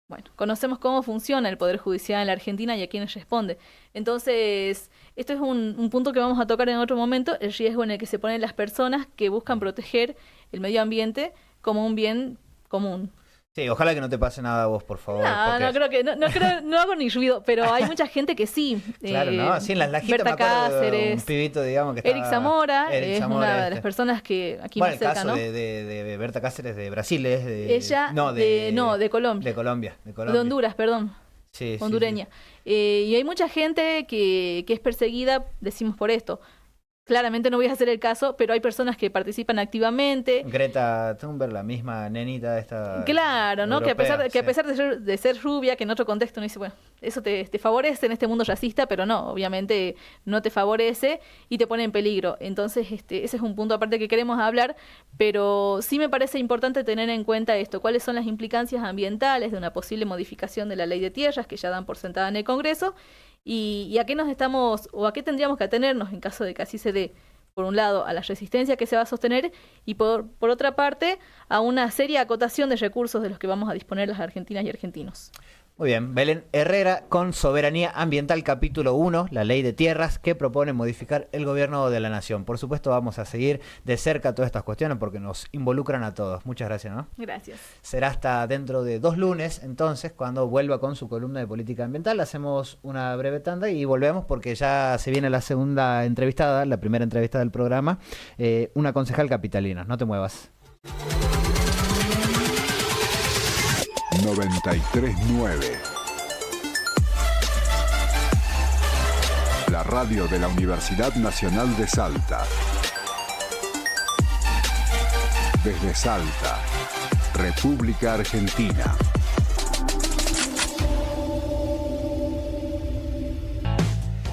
E: bueno, conocemos cómo funciona el Poder Judicial en la Argentina y a quiénes responde. Entonces, esto es un punto que vamos a tocar en otro momento, el riesgo en el que se ponen las personas que buscan proteger el medio ambiente como un bien común.
A: Sí, ojalá que no te pase nada a vos, por favor.
E: No, no creo que, no hago ni ruido, pero hay mucha gente que sí.
A: Claro, ¿no? Sí, en las lajitas
E: Berta
A: me acuerdo de
E: Cáceres,
A: un pibito, digamos, que estaba...
E: Eric Zamora,
A: Eric
E: es
A: Zamora,
E: una de las personas que aquí
A: bueno,
E: más cerca,
A: el caso
E: ¿no?
A: de Berta Cáceres de Brasil es de...
E: Ella, de Colombia.
A: De Colombia.
E: De Honduras, perdón.
A: Sí,
E: hondureña.
A: Sí.
E: Y hay mucha gente que es perseguida, decimos, por esto. Claramente no voy a hacer el caso, pero hay personas que participan activamente.
A: Greta Thunberg, la misma nenita esta.
E: Claro, ¿no?
A: Europea,
E: que a pesar de ser rubia, que en otro contexto uno dice, bueno, eso te favorece en este mundo racista, pero no, obviamente no te favorece y te pone en peligro. Entonces, ese es un punto aparte que queremos hablar, pero sí me parece importante tener en cuenta esto, cuáles son las implicancias ambientales de una posible modificación de la ley de tierras que ya dan por sentada en el Congreso. Y a qué nos estamos, o a qué tendríamos que atenernos en caso de que así se dé, por un lado, a la resistencia que se va a sostener y por otra parte, a una seria acotación de recursos de los que vamos a disponer las argentinas y argentinos.
A: Muy bien, Belén Herrera con Soberanía Ambiental, capítulo 1, la ley de tierras, que propone modificar el gobierno de la nación. Por supuesto vamos a seguir de cerca todas estas cuestiones porque nos involucran a todos. Muchas gracias, ¿no?
E: Gracias.
A: Será hasta dentro de 2 lunes, entonces, cuando vuelva con su columna de política ambiental. Hacemos una breve tanda y volvemos porque ya se viene la segunda entrevistada, la primera entrevista del programa, una concejal capitalina. No te muevas.
F: 93.9. La radio de la Universidad Nacional de Salta. Desde Salta, República Argentina.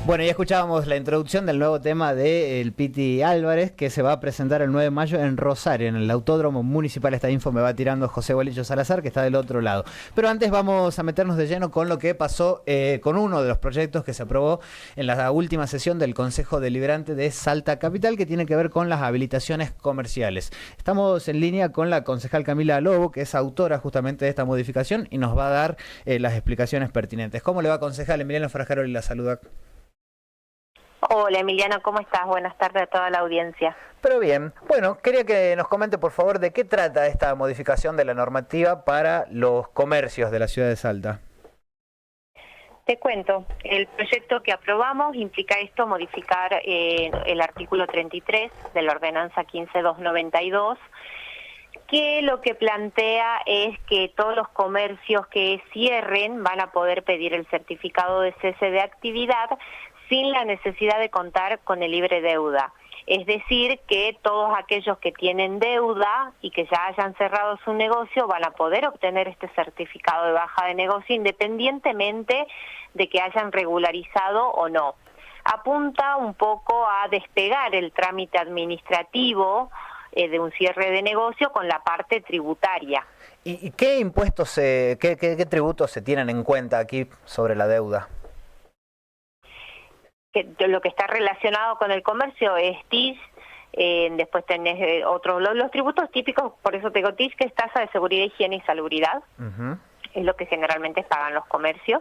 A: Bueno, ya escuchábamos la introducción del nuevo tema de el Piti Álvarez, que se va a presentar el 9 de mayo en Rosario, en el Autódromo Municipal. Esta info me va tirando José Bolillo Salazar, que está del otro lado. Pero antes vamos a meternos de lleno con lo que pasó con uno de los proyectos que se aprobó en la última sesión del Consejo Deliberante de Salta Capital, que tiene que ver con las habilitaciones comerciales. Estamos en línea con la concejal Camila Lobo, que es autora justamente de esta modificación y nos va a dar las explicaciones pertinentes. ¿Cómo le va, concejal? Emiliano Frajaroli la saluda.
G: Hola Emiliano, ¿cómo estás? Buenas tardes a toda la audiencia.
A: Pero bien, bueno, quería que nos comente por favor de qué trata esta modificación de la normativa para los comercios de la ciudad de Salta.
G: Te cuento, el proyecto que aprobamos implica esto, modificar el artículo 33 de la ordenanza 15292, que lo que plantea es que todos los comercios que cierren van a poder pedir el certificado de cese de actividad sin la necesidad de contar con el libre deuda. Es decir, que todos aquellos que tienen deuda y que ya hayan cerrado su negocio van a poder obtener este certificado de baja de negocio independientemente de que hayan regularizado o no. Apunta un poco a despegar el trámite administrativo de un cierre de negocio con la parte tributaria.
A: ¿Y qué impuestos, qué tributos se tienen en cuenta aquí sobre la deuda?
G: Que lo que está relacionado con el comercio es TIS, después tenés otros, los tributos típicos, por eso te digo TIS, que es tasa de seguridad, higiene y salubridad, es lo que generalmente pagan los comercios,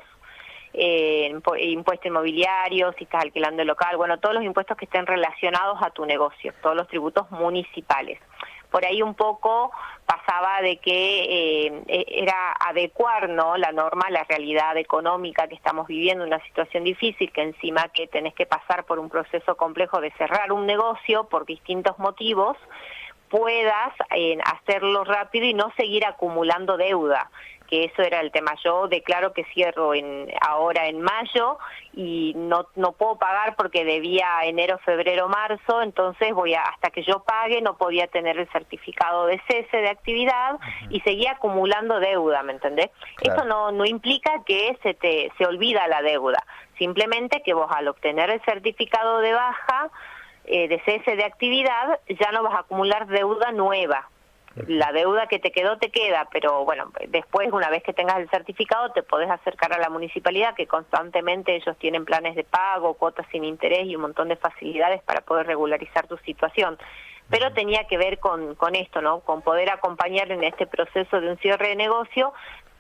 G: impuesto inmobiliario, si estás alquilando el local, bueno, todos los impuestos que estén relacionados a tu negocio, todos los tributos municipales. Por ahí un poco pasaba de que era adecuar, ¿no?, la norma a la realidad económica que estamos viviendo, una situación difícil, que encima que tenés que pasar por un proceso complejo de cerrar un negocio por distintos motivos, puedas hacerlo rápido y no seguir acumulando deuda, que eso era el tema. Yo declaro que cierro ahora en mayo y no puedo pagar porque debía enero, febrero, marzo, entonces hasta que yo pague no podía tener el certificado de cese de actividad y seguía acumulando deuda, ¿me entendés?
A: Claro.
G: Eso no implica que se olvida la deuda, simplemente que vos al obtener el certificado de baja, de cese de actividad, ya no vas a acumular deuda nueva. La deuda que te queda, pero bueno, después una vez que tengas el certificado te podés acercar a la municipalidad, que constantemente ellos tienen planes de pago, cuotas sin interés y un montón de facilidades para poder regularizar tu situación. Pero tenía que ver con esto, ¿no? Con poder acompañar en este proceso de un cierre de negocio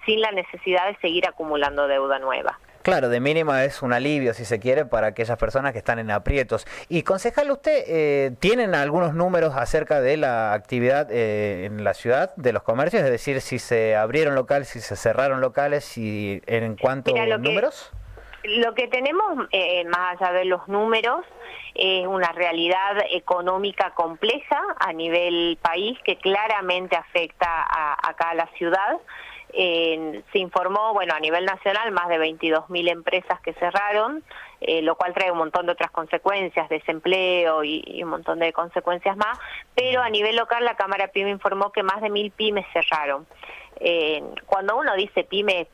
G: sin la necesidad de seguir acumulando deuda nueva.
A: Claro, de mínima es un alivio, si se quiere, para aquellas personas que están en aprietos. Y concejal, ¿usted tienen algunos números acerca de la actividad en la ciudad, de los comercios? Es decir, si se abrieron locales, si se cerraron locales, y en cuanto a números.
G: Lo que tenemos, más allá de los números, es una realidad económica compleja a nivel país que claramente afecta acá a la ciudad. Se informó, bueno, a nivel nacional, más de 22.000 empresas que cerraron, lo cual trae un montón de otras consecuencias, desempleo y un montón de consecuencias más, pero a nivel local la Cámara PYME informó que más de 1.000 pymes cerraron. Cuando uno dice pyme,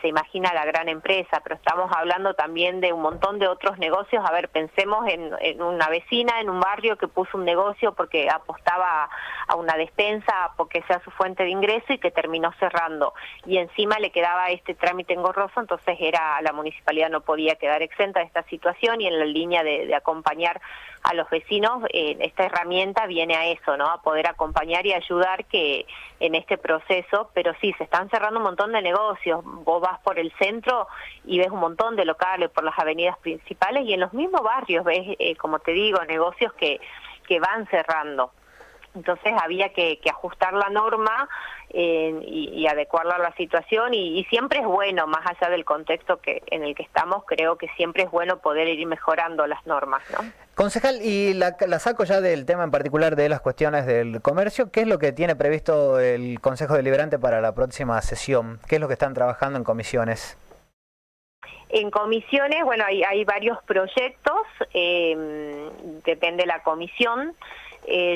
G: se imagina la gran empresa, pero estamos hablando también de un montón de otros negocios. A ver, pensemos en una vecina en un barrio que puso un negocio porque apostaba a una despensa, porque sea su fuente de ingreso, y que terminó cerrando. Y encima le quedaba este trámite engorroso, entonces la municipalidad no podía quedar exenta de esta situación, y en la línea de acompañar a los vecinos, esta herramienta viene a eso, ¿no? A poder acompañar y ayudar que en este proceso, pero sí, se están cerrando un montón de negocios. Vos vas por el centro y ves un montón de locales por las avenidas principales, y en los mismos barrios ves, como te digo, negocios que van cerrando. Entonces había que ajustar la norma y adecuarla a la situación, y siempre es bueno, más allá del contexto en el que estamos, creo que siempre es bueno poder ir mejorando las normas, ¿no?
A: Concejal, y la saco ya del tema en particular de las cuestiones del comercio. ¿Qué es lo que tiene previsto el Consejo Deliberante para la próxima sesión? ¿Qué es lo que están trabajando en comisiones?
G: En comisiones, bueno, hay varios proyectos, depende de la comisión.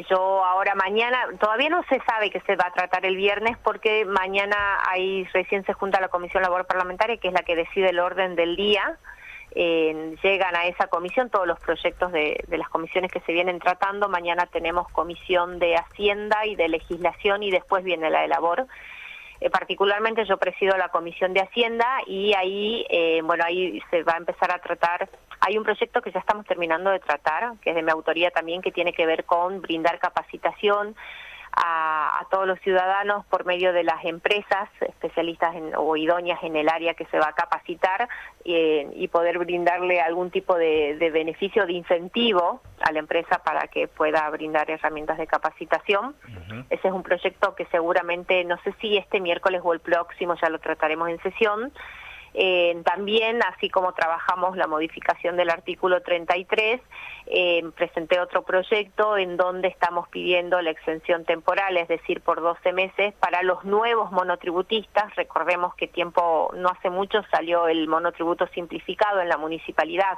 G: Yo ahora mañana, todavía no se sabe que se va a tratar el viernes, porque mañana recién se junta la Comisión Labor Parlamentaria, que es la que decide el orden del día. Llegan a esa comisión todos los proyectos de las comisiones que se vienen tratando. Mañana tenemos comisión de Hacienda y de Legislación, y después viene la de Labor. Particularmente yo presido la Comisión de Hacienda, y ahí se va a empezar a tratar. Hay un proyecto que ya estamos terminando de tratar, que es de mi autoría también, que tiene que ver con brindar capacitación a todos los ciudadanos por medio de las empresas especialistas o idóneas en el área que se va a capacitar, y poder brindarle algún tipo de beneficio, de incentivo a la empresa para que pueda brindar herramientas de capacitación. Ese es un proyecto que seguramente, no sé si este miércoles o el próximo, ya lo trataremos en sesión. También, así como trabajamos la modificación del artículo 33, presenté otro proyecto en donde estamos pidiendo la exención temporal, es decir, por 12 meses para los nuevos monotributistas. Recordemos que no hace mucho salió el monotributo simplificado en la municipalidad.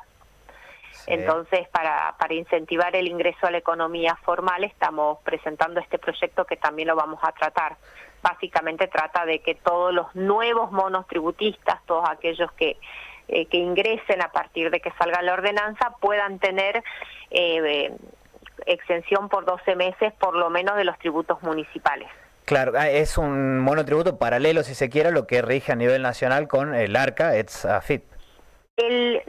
G: Sí. Entonces, para incentivar el ingreso a la economía formal, estamos presentando este proyecto que también lo vamos a tratar. Básicamente trata de que todos los nuevos monotributistas, todos aquellos que ingresen a partir de que salga la ordenanza, puedan tener exención por 12 meses, por lo menos, de los tributos municipales.
A: Claro, es un monotributo paralelo, si se quiere, a lo que rige a nivel nacional con el ARCA, AFIP.
G: El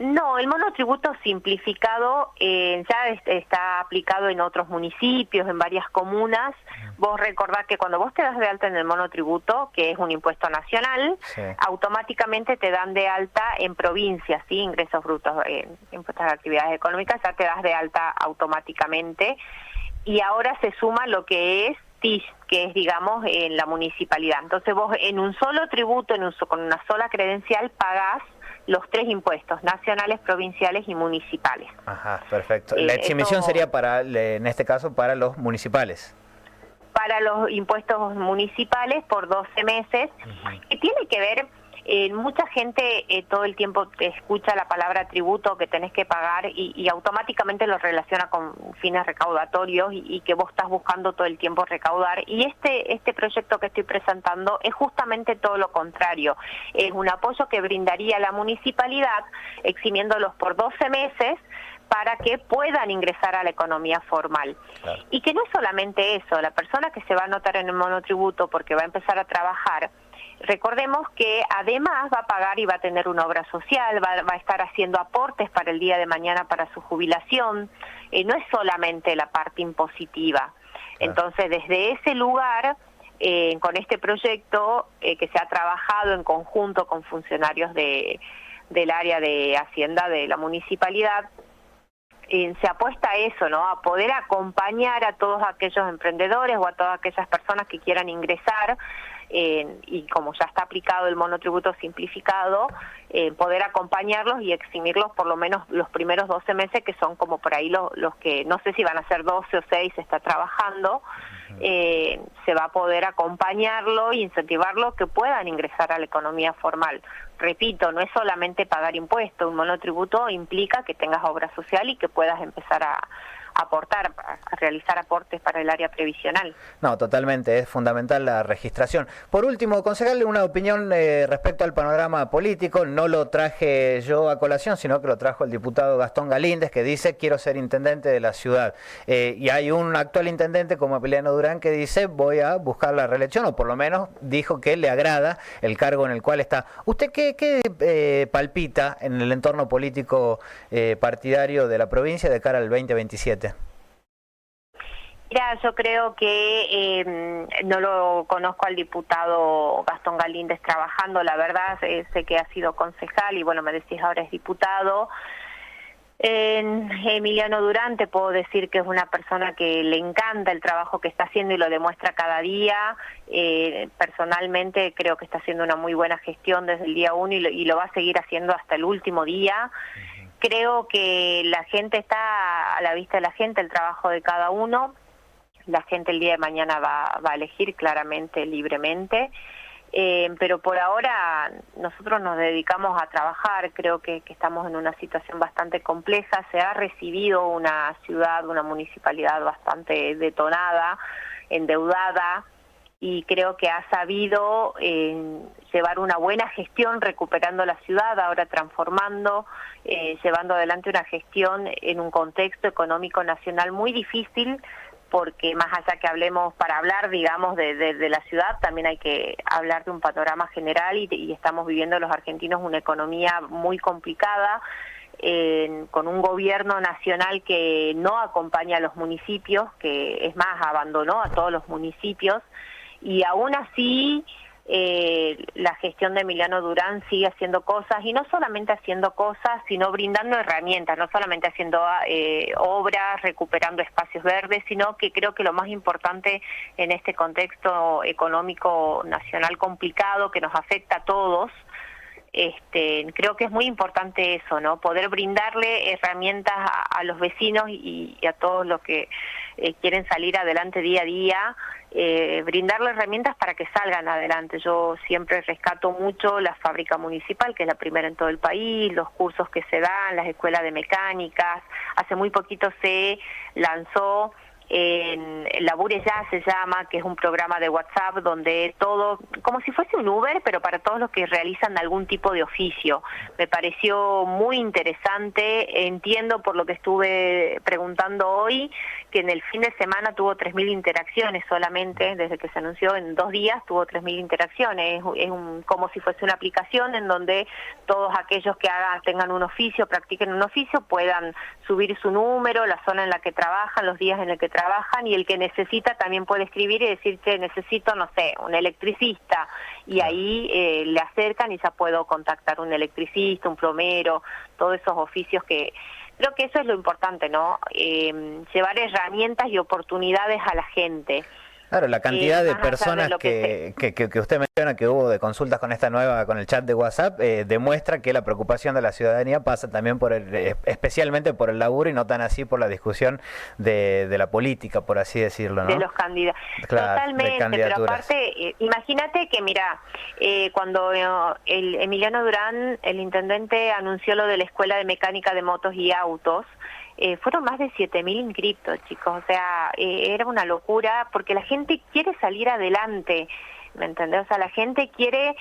G: monotributo simplificado ya está aplicado en otros municipios, en varias comunas. Vos recordás que cuando vos te das de alta en el monotributo, que es un impuesto nacional, sí, automáticamente te dan de alta en provincias, ¿sí? Ingresos brutos, impuestos a actividades económicas, ya te das de alta automáticamente. Y ahora se suma lo que es TIS, que es, digamos, en la municipalidad. Entonces vos en un solo tributo, con una sola credencial, pagás los 3 impuestos: nacionales, provinciales y municipales.
A: Ajá, perfecto. La exhibición sería en este caso, para los municipales.
G: para los impuestos municipales por 12 meses, que tiene que ver, mucha gente todo el tiempo te escucha la palabra tributo que tenés que pagar y automáticamente lo relaciona con fines recaudatorios y que vos estás buscando todo el tiempo recaudar. Y este proyecto que estoy presentando es justamente todo lo contrario. Es un apoyo que brindaría la municipalidad eximiéndolos por 12 meses para que puedan ingresar a la economía formal. Claro. Y que no es solamente eso, la persona que se va a anotar en el monotributo porque va a empezar a trabajar, recordemos que además va a pagar y va a tener una obra social, va a estar haciendo aportes para el día de mañana para su jubilación, no es solamente la parte impositiva. Entonces, desde ese lugar, con este proyecto que se ha trabajado en conjunto con funcionarios del área de Hacienda de la municipalidad, se apuesta a eso, ¿no? A poder acompañar a todos aquellos emprendedores o a todas aquellas personas que quieran ingresar, y como ya está aplicado el monotributo simplificado, poder acompañarlos y eximirlos por lo menos los primeros 12 meses, que son como por ahí los que, no sé si van a ser 12 o 6, se está trabajando, se va a poder acompañarlo y incentivarlo que puedan ingresar a la economía formal. Repito, no es solamente pagar impuestos, un monotributo implica que tengas obra social y que puedas empezar a aportar, a realizar aportes para el área previsional.
A: No, totalmente, es fundamental la registración. Por último, concejal, una opinión respecto al panorama político. No lo traje yo a colación, sino que lo trajo el diputado Gastón Galíndez, que dice: quiero ser intendente de la ciudad. Y hay un actual intendente como Emiliano Durán que dice: voy a buscar la reelección, o por lo menos dijo que le agrada el cargo en el cual está. ¿Usted qué palpita en el entorno político partidario de la provincia de cara al 2027?
G: Mira, yo creo que no lo conozco al diputado Gastón Galíndez trabajando, la verdad, sé que ha sido concejal y bueno, me decís ahora es diputado. Emiliano Durán, te puedo decir que es una persona que le encanta el trabajo que está haciendo y lo demuestra cada día. Personalmente creo que está haciendo una muy buena gestión desde el día 1 y lo va a seguir haciendo hasta el último día. Creo que la gente está a la vista de la gente, el trabajo de cada uno. La gente el día de mañana va a elegir claramente, libremente, pero por ahora nosotros nos dedicamos a trabajar. Creo que estamos en una situación bastante compleja. Se ha recibido una ciudad, una municipalidad bastante detonada, endeudada, y creo que ha sabido llevar una buena gestión, recuperando la ciudad, ahora transformando, llevando adelante una gestión en un contexto económico nacional muy difícil, porque más allá que hablemos, para hablar, digamos, de la ciudad, también hay que hablar de un panorama general y estamos viviendo los argentinos una economía muy complicada, con un gobierno nacional que no acompaña a los municipios, que es más, abandonó a todos los municipios, y aún así la gestión de Emiliano Durán sigue haciendo cosas, y no solamente haciendo cosas, sino brindando herramientas, no solamente haciendo obras, recuperando espacios verdes, sino que creo que lo más importante en este contexto económico nacional complicado que nos afecta a todos, creo que es muy importante eso, ¿no? Poder brindarle herramientas a los vecinos y a todos los que quieren salir adelante día a día, brindarle herramientas para que salgan adelante. Yo siempre rescato mucho la fábrica municipal, que es la primera en todo el país, los cursos que se dan, las escuelas de mecánicas. Hace muy poquito se lanzó en Labure Ya, se llama, que es un programa de WhatsApp donde todo, como si fuese un Uber, pero para todos los que realizan algún tipo de oficio. Me pareció muy interesante. Entiendo, por lo que estuve preguntando hoy, que en el fin de semana tuvo 3.000 interacciones solamente, desde que se anunció. En 2 días tuvo 3.000 interacciones. Es como si fuese una aplicación en donde todos aquellos que tengan un oficio, practiquen un oficio, puedan subir su número, la zona en la que trabajan, los días en el que trabajan, y el que necesita también puede escribir y decir que necesito, no sé, un electricista, y ahí le acercan y ya puedo contactar un electricista, un plomero, todos esos oficios que... Creo que eso es lo importante, ¿no? Llevar herramientas y oportunidades a la gente.
A: Claro, la cantidad de
G: más allá de
A: personas
G: lo
A: que usted menciona que hubo de consultas con esta nueva, con el chat de WhatsApp, demuestra que la preocupación de la ciudadanía pasa también por especialmente por el laburo y no tan así por la discusión de la política, por así decirlo, ¿no?
G: De los candidatos.
A: Claro,
G: Totalmente, pero aparte, imagínate que, mira, cuando el Emiliano Durán, el intendente, anunció lo de la Escuela de Mecánica de Motos y Autos, fueron más de 7.000 inscriptos, chicos. O sea, era una locura porque la gente quiere salir adelante, ¿me entendés? O sea, la gente quiere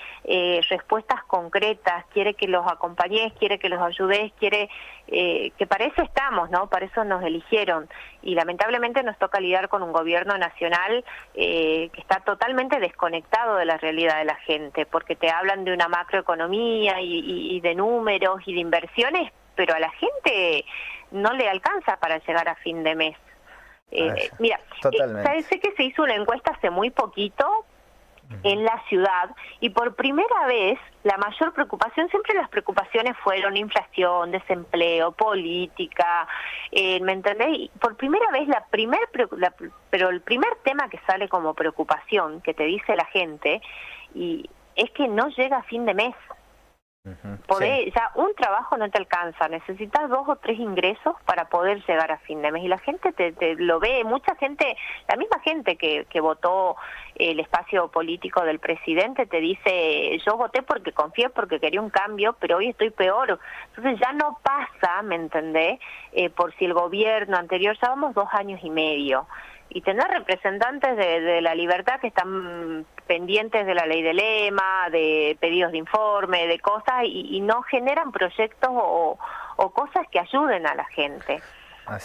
G: respuestas concretas, quiere que los acompañes, quiere que los ayudes, quiere que para eso estamos, ¿no? Para eso nos eligieron. Y lamentablemente nos toca lidiar con un gobierno nacional que está totalmente desconectado de la realidad de la gente, porque te hablan de una macroeconomía y de números y de inversiones, pero a la gente no le alcanza para llegar a fin de mes. Mira, sé que se hizo una encuesta hace muy poquito en la ciudad y por primera vez la mayor preocupación, siempre las preocupaciones fueron inflación, desempleo, política, ¿me entendés? Y por primera vez pero el primer tema que sale como preocupación, que te dice la gente, y es que no llega a fin de mes. Ya un trabajo no te alcanza, necesitas 2 o 3 ingresos para poder llegar a fin de mes y la gente te lo ve, mucha gente, la misma gente que votó el espacio político del presidente te dice, yo voté porque confié, porque quería un cambio, pero hoy estoy peor. Entonces ya no pasa, ¿me entendés? Por si el gobierno anterior, ya vamos 2 años y medio. Y tener representantes de la libertad que están pendientes de la ley de lema, de pedidos de informe, de cosas, y no generan proyectos o cosas que ayuden a la gente.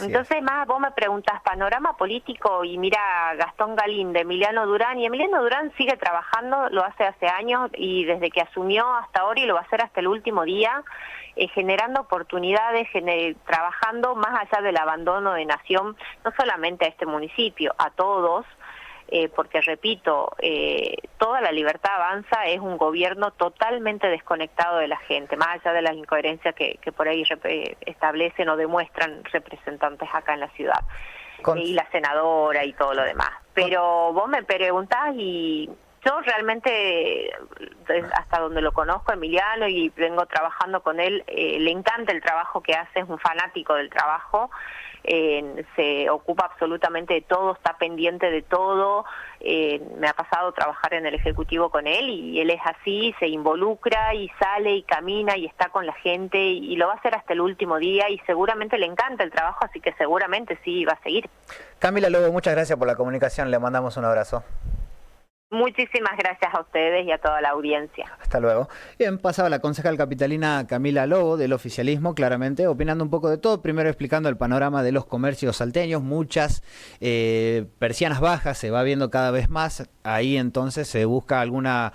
G: Entonces, más vos me preguntás panorama político y mira Gastón Galíndez, Emiliano Durán, y Emiliano Durán sigue trabajando, lo hace años y desde que asumió hasta ahora y lo va a hacer hasta el último día, generando oportunidades, trabajando más allá del abandono de nación, no solamente a este municipio, a todos, porque repito, toda la libertad avanza es un gobierno totalmente desconectado de la gente, más allá de las incoherencias que por ahí establecen o demuestran representantes acá en la ciudad, y la senadora y todo lo demás. Pero vos me preguntás y yo realmente, hasta donde lo conozco, Emiliano, y vengo trabajando con él, le encanta el trabajo que hace, es un fanático del trabajo, se ocupa absolutamente de todo, está pendiente de todo, me ha pasado trabajar en el Ejecutivo con él y él es así, se involucra y sale y camina y está con la gente y lo va a hacer hasta el último día y seguramente le encanta el trabajo, así que seguramente sí va a seguir.
A: Camila Lobo, muchas gracias por la comunicación, le mandamos un abrazo.
G: Muchísimas gracias a ustedes y a toda la audiencia.
A: Hasta luego. Bien, pasaba la concejal capitalina Camila Lobo del oficialismo, claramente, opinando un poco de todo, primero explicando el panorama de los comercios salteños, muchas persianas bajas, se va viendo cada vez más, ahí entonces se busca alguna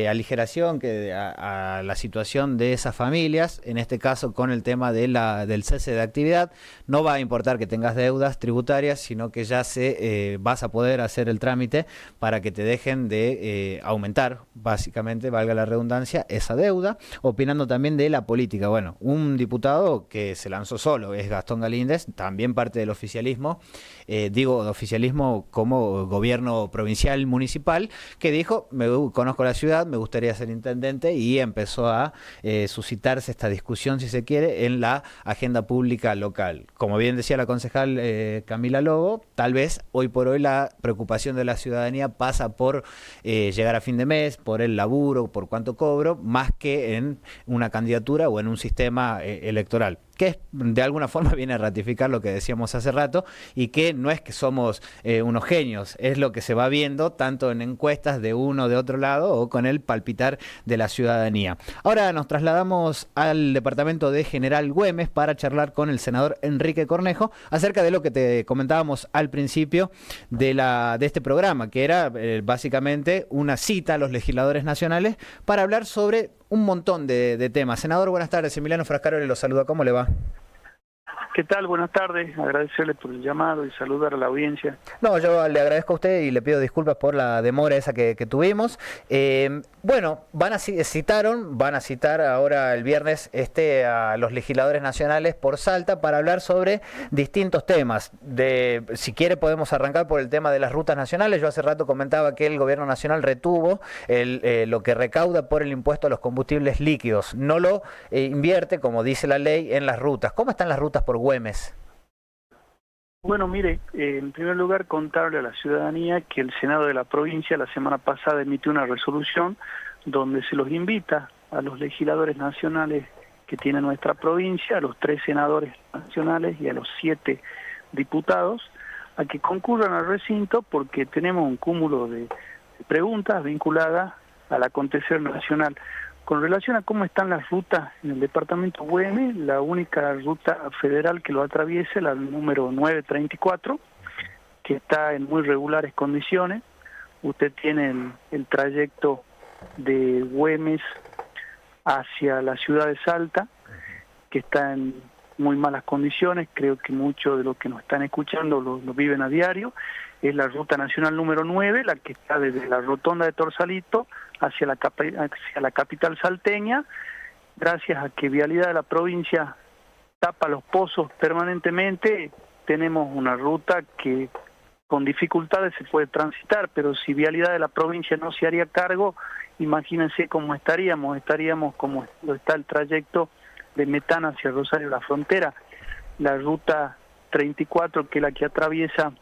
A: aligeración a la situación de esas familias, en este caso con el tema del cese de actividad, no va a importar que tengas deudas tributarias, sino que ya vas a poder hacer el trámite para que te dejen de aumentar, básicamente, valga la redundancia, esa deuda, opinando también de la política. Bueno, un diputado que se lanzó solo, es Gastón Galíndez, también parte del oficialismo, digo de oficialismo como gobierno provincial, municipal, que dijo, conozco la ciudad, me gustaría ser intendente, y empezó a suscitarse esta discusión, si se quiere, en la agenda pública local. Como bien decía la concejal Camila Lobo, tal vez hoy por hoy la preocupación de la ciudadanía pasa por llegar a fin de mes, por el laburo, por cuánto cobro, más que en una candidatura o en un sistema electoral, que de alguna forma viene a ratificar lo que decíamos hace rato, y que no es que somos unos genios, es lo que se va viendo tanto en encuestas de uno o de otro lado o con el palpitar de la ciudadanía. Ahora nos trasladamos al departamento de General Güemes para charlar con el senador Enrique Cornejo acerca de lo que te comentábamos al principio de este programa, que era básicamente una cita a los legisladores nacionales para hablar sobre un montón de temas. Senador, buenas tardes. Emiliano Frascaroli lo saluda. ¿Cómo le va?
H: ¿Qué tal? Buenas tardes. Agradecerle por el llamado y saludar a la audiencia.
A: No, yo le agradezco a usted y le pido disculpas por la demora esa que tuvimos. Bueno, van a citar ahora el viernes a los legisladores nacionales por Salta para hablar sobre distintos temas. Si quiere podemos arrancar por el tema de las rutas nacionales. Yo hace rato comentaba que el gobierno nacional retuvo lo que recauda por el impuesto a los combustibles líquidos. No lo invierte, como dice la ley, en las rutas. ¿Cómo están las rutas por Güemes?
H: Bueno, mire, en primer lugar contarle a la ciudadanía que el Senado de la provincia la semana pasada emitió una resolución donde se los invita a los legisladores nacionales que tiene nuestra provincia, a los 3 senadores nacionales y a los 7 diputados, a que concurran al recinto porque tenemos un cúmulo de preguntas vinculadas al acontecer nacional. Con relación a cómo están las rutas en el departamento Güemes, la única ruta federal que lo atraviesa, la número 934, que está en muy regulares condiciones. Usted tiene el trayecto de Güemes hacia la ciudad de Salta, que está en muy malas condiciones. Creo que muchos de los que nos están escuchando lo viven a diario. Es la ruta nacional número 9, la que está desde la rotonda de Torsalito hacia la capital salteña, gracias a que Vialidad de la provincia tapa los pozos permanentemente. Tenemos una ruta que con dificultades se puede transitar, pero si Vialidad de la provincia no se haría cargo, imagínense cómo estaríamos como está el trayecto de Metana hacia Rosario la Frontera. La ruta 34, que es la que atraviesa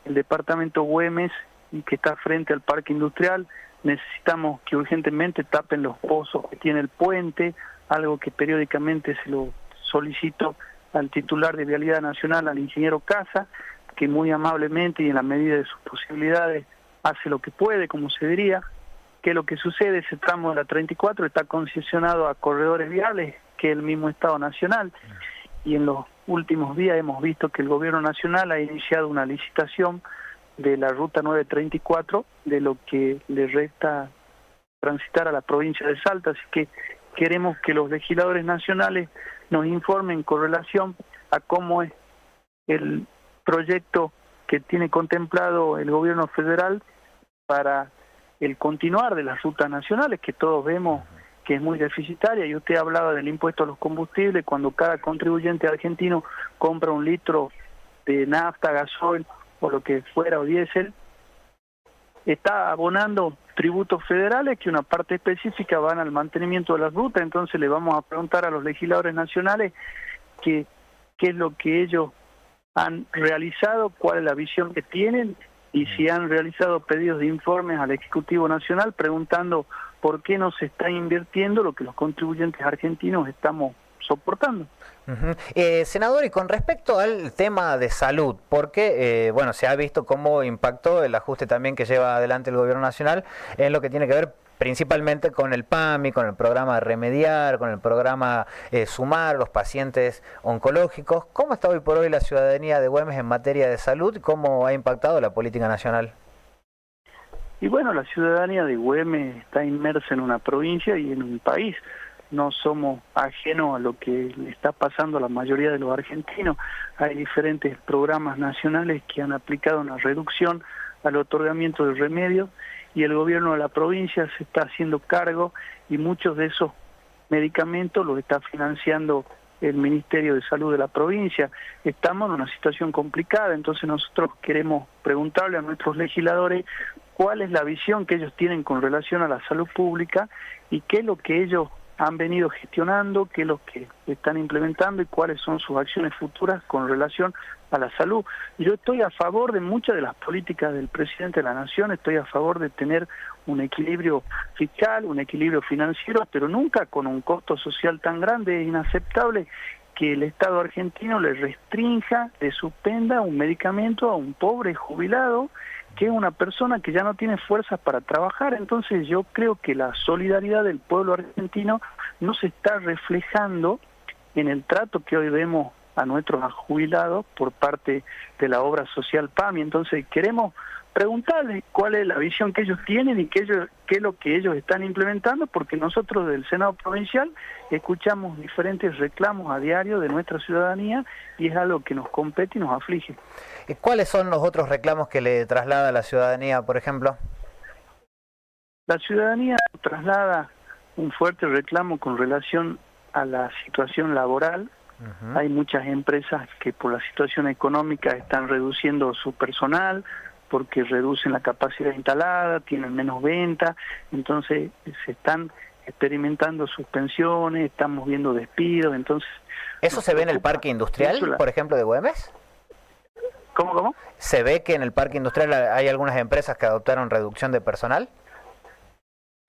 H: el departamento Güemes y que está frente al parque industrial, necesitamos que urgentemente tapen los pozos que tiene el puente, algo que periódicamente se lo solicito al titular de Vialidad Nacional, al ingeniero Casa, que muy amablemente y en la medida de sus posibilidades hace lo que puede, como se diría. ¿Qué es lo que sucede? Ese tramo de la 34 está concesionado a corredores viales, que es el mismo Estado Nacional, y en los últimos días hemos visto que el Gobierno Nacional ha iniciado una licitación de la ruta 934, de lo que le resta transitar a la provincia de Salta, así que queremos que los legisladores nacionales nos informen con relación a cómo es el proyecto que tiene contemplado el Gobierno Federal para el continuar de las rutas nacionales, que todos vemos que es muy deficitaria. Y usted hablaba del impuesto a los combustibles, cuando cada contribuyente argentino compra un litro de nafta, gasoil o lo que fuera, o diésel, está abonando tributos federales que una parte específica van al mantenimiento de las rutas. Entonces le vamos a preguntar a los legisladores nacionales qué es lo que ellos han realizado, cuál es la visión que tienen y si han realizado pedidos de informes al Ejecutivo Nacional preguntando por qué no se está invirtiendo lo que los contribuyentes argentinos estamos soportando.
A: Senador, y con respecto al tema de salud, porque bueno, se ha visto cómo impactó el ajuste también que lleva adelante el Gobierno Nacional en lo que tiene que ver principalmente con el PAMI, con el programa de Remediar, con el programa Sumar, los pacientes oncológicos. ¿Cómo está hoy por hoy la ciudadanía de Güemes en materia de salud? ¿Cómo ha impactado la política nacional?
H: Y bueno, la ciudadanía de Güemes está inmersa en una provincia y en un país. No somos ajenos a lo que le está pasando a la mayoría de los argentinos. Hay diferentes programas nacionales que han aplicado una reducción al otorgamiento de remedios y el gobierno de la provincia se está haciendo cargo y muchos de esos medicamentos los está financiando el Ministerio de Salud de la provincia. Estamos en una situación complicada, entonces nosotros queremos preguntarle a nuestros legisladores cuál es la visión que ellos tienen con relación a la salud pública y qué es lo que ellos han venido gestionando, qué es lo que están implementando y cuáles son sus acciones futuras con relación a la salud. Yo estoy a favor de muchas de las políticas del presidente de la Nación, estoy a favor de tener un equilibrio fiscal, un equilibrio financiero, pero nunca con un costo social tan grande. Es inaceptable que el Estado argentino le restrinja, le suspenda un medicamento a un pobre jubilado que es una persona que ya no tiene fuerzas para trabajar. Entonces yo creo que la solidaridad del pueblo argentino no se está reflejando en el trato que hoy vemos a nuestros jubilados por parte de la obra social PAMI. Entonces queremos preguntarles cuál es la visión que ellos tienen y qué es lo que ellos están implementando, porque nosotros del Senado Provincial escuchamos diferentes reclamos a diario de nuestra ciudadanía y es algo que nos compete y nos aflige.
A: ¿Cuáles son los otros reclamos que le traslada la ciudadanía, por ejemplo?
H: La ciudadanía traslada un fuerte reclamo con relación a la situación laboral. Hay muchas empresas que por la situación económica están reduciendo su personal porque reducen la capacidad instalada, tienen menos venta, entonces se están experimentando suspensiones, estamos viendo despidos, entonces...
A: ¿Eso se ve en el parque industrial, por ejemplo, de Güemes?
H: ¿Cómo?
A: ¿Se ve que en el parque industrial hay algunas empresas que adoptaron reducción de personal?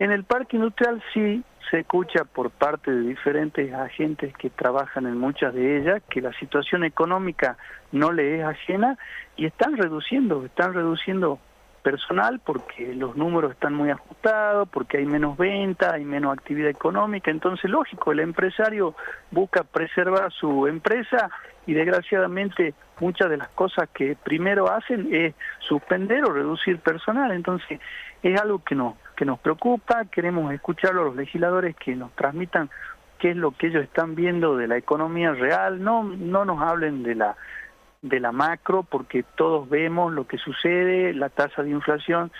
H: En el parque industrial sí se escucha por parte de diferentes agentes que trabajan en muchas de ellas que la situación económica no le es ajena y están reduciendo personal porque los números están muy ajustados, porque hay menos venta, hay menos actividad económica, entonces lógico, el empresario busca preservar su empresa y desgraciadamente muchas de las cosas que primero hacen es suspender o reducir personal, entonces es algo que nos preocupa, queremos escucharlo a los legisladores que nos transmitan qué es lo que ellos están viendo de la economía real, no nos hablen de la macro, porque todos vemos lo que sucede, la tasa de inflación,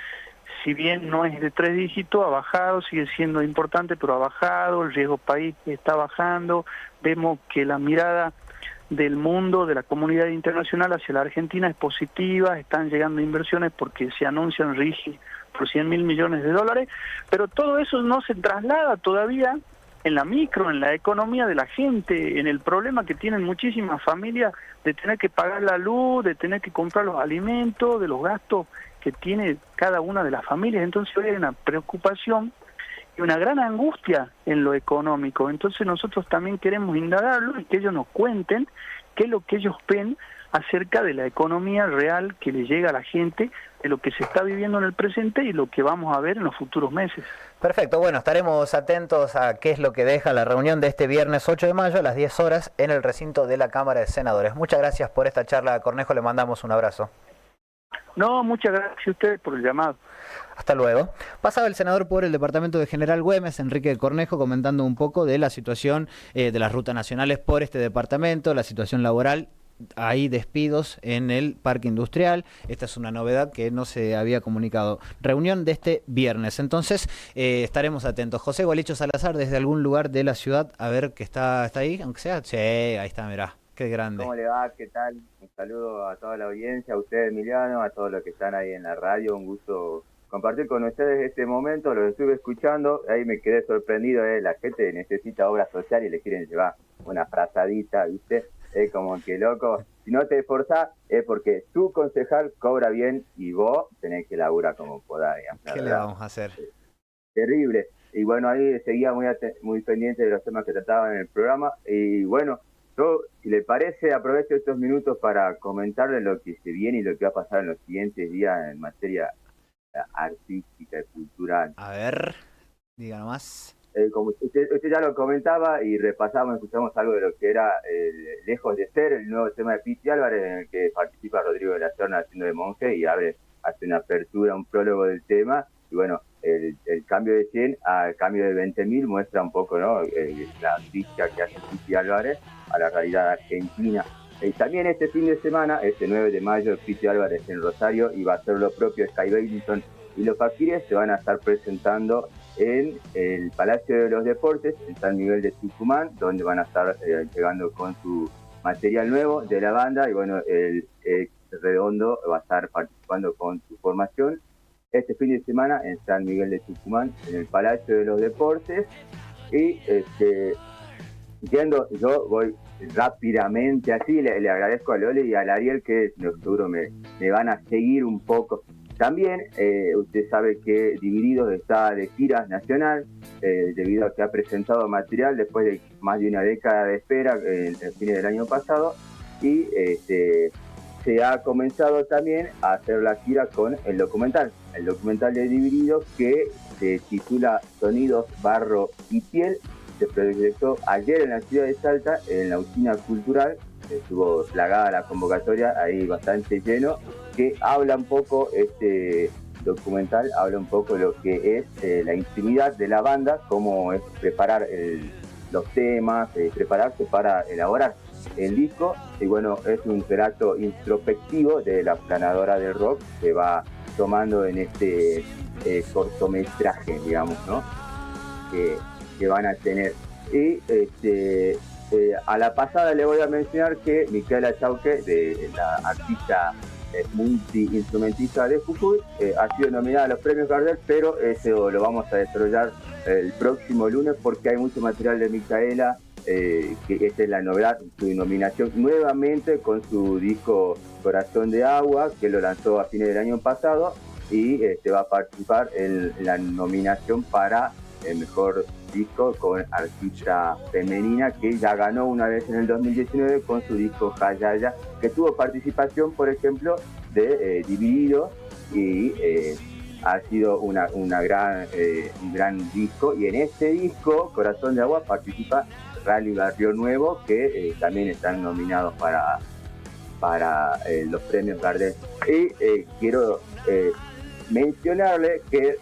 H: si bien no es de 3 dígitos, ha bajado, sigue siendo importante, pero ha bajado, el riesgo país está bajando, vemos que la mirada del mundo, de la comunidad internacional hacia la Argentina es positiva, están llegando inversiones porque se anuncian RIGI por 100.000 millones de dólares, pero todo eso no se traslada todavía en la micro, en la economía de la gente, en el problema que tienen muchísimas familias de tener que pagar la luz, de tener que comprar los alimentos, de los gastos que tiene cada una de las familias. Entonces hoy hay una preocupación y una gran angustia en lo económico. Entonces nosotros también queremos indagarlo y que ellos nos cuenten qué es lo que ellos ven acerca de la economía real que le llega a la gente, de lo que se está viviendo en el presente y lo que vamos a ver en los futuros meses.
A: Perfecto, bueno, estaremos atentos a qué es lo que deja la reunión de este viernes 8 de mayo a las 10 horas en el recinto de la Cámara de Senadores. Muchas gracias por esta charla, Cornejo, le mandamos un abrazo.
H: No, muchas gracias a ustedes por el llamado.
A: Hasta luego. Pasaba el senador por el departamento de General Güemes, Enrique Cornejo, comentando un poco de la situación de las rutas nacionales por este departamento, la situación laboral. Hay despidos en el parque industrial. Esta es una novedad que no se había comunicado. Reunión de este viernes. Entonces estaremos atentos. José Gualicho Salazar, desde algún lugar de la ciudad, a ver que está ahí, aunque sea. Sí, ahí está, mirá. Qué grande.
I: ¿Cómo le va? ¿Qué tal? Un saludo a toda la audiencia, a usted, Emiliano, a todos los que están ahí en la radio. Un gusto compartir con ustedes este momento. Los estuve escuchando. Ahí me quedé sorprendido. La gente necesita obra social y le quieren llevar una frazadita, ¿viste? Es como que loco, si no te esforzás es porque tu concejal cobra bien y vos tenés que laburar como podás.
A: ¿Qué le vamos a hacer?
I: Terrible. Y bueno, ahí seguía muy pendiente de los temas que trataban en el programa. Y bueno, yo, si le parece, aprovecho estos minutos para comentarle lo que se viene y lo que va a pasar en los siguientes días en materia artística y cultural.
A: A ver, diga nomás.
I: Como usted ya lo comentaba y escuchamos algo de lo que era Lejos de Ser, el nuevo tema de Piti Álvarez, en el que participa Rodrigo de la Serna haciendo de monje y hace una apertura, un prólogo del tema. Y bueno, el cambio de 100 al cambio de 20.000 muestra un poco, ¿no? La crítica que hace Piti Álvarez a la realidad argentina. También este fin de semana, este 9 de mayo, Piti Álvarez en Rosario y va a hacer lo propio Sky Bailinson y los Faquires se van a estar presentando en el Palacio de los Deportes, en San Miguel de Tucumán, donde van a estar llegando con su material nuevo de la banda y bueno, el Redondo va a estar participando con su formación este fin de semana en San Miguel de Tucumán, en el Palacio de los Deportes. Y yo voy rápidamente así, le agradezco a Lole y a Ariel que seguro me van a seguir un poco. También usted sabe que Divididos está de gira nacional debido a que ha presentado material después de más de una década de espera en el fin del año pasado y se ha comenzado también a hacer la gira con el documental de Divididos que se titula Sonidos, Barro y Piel. Se proyectó ayer en la ciudad de Salta, en la Usina Cultural, estuvo plagada la convocatoria, ahí bastante lleno, que habla un poco, este documental habla un poco de lo que es la intimidad de la banda, cómo es preparar los temas, prepararse para elaborar el disco, y bueno, es un relato introspectivo de la planadora del rock que va tomando en este cortometraje, digamos, ¿no? Que van a tener. Y a la pasada le voy a mencionar que Micaela Chauque, de la artista multi-instrumentista de Jujuy, ha sido nominada a los premios Gardel, pero eso lo vamos a desarrollar el próximo lunes porque hay mucho material de Micaela, que esta es la novedad, su nominación nuevamente con su disco Corazón de Agua, que lo lanzó a fines del año pasado, y va a participar en la nominación para el mejor disco con artista femenina, que ya ganó una vez en el 2019 con su disco Hayaya, que tuvo participación, por ejemplo, de Dividido, y ha sido un gran disco. Y en este disco, Corazón de Agua, participa Rally Barrio Nuevo, que también están nominados para los premios Gardel. Y quiero mencionarle que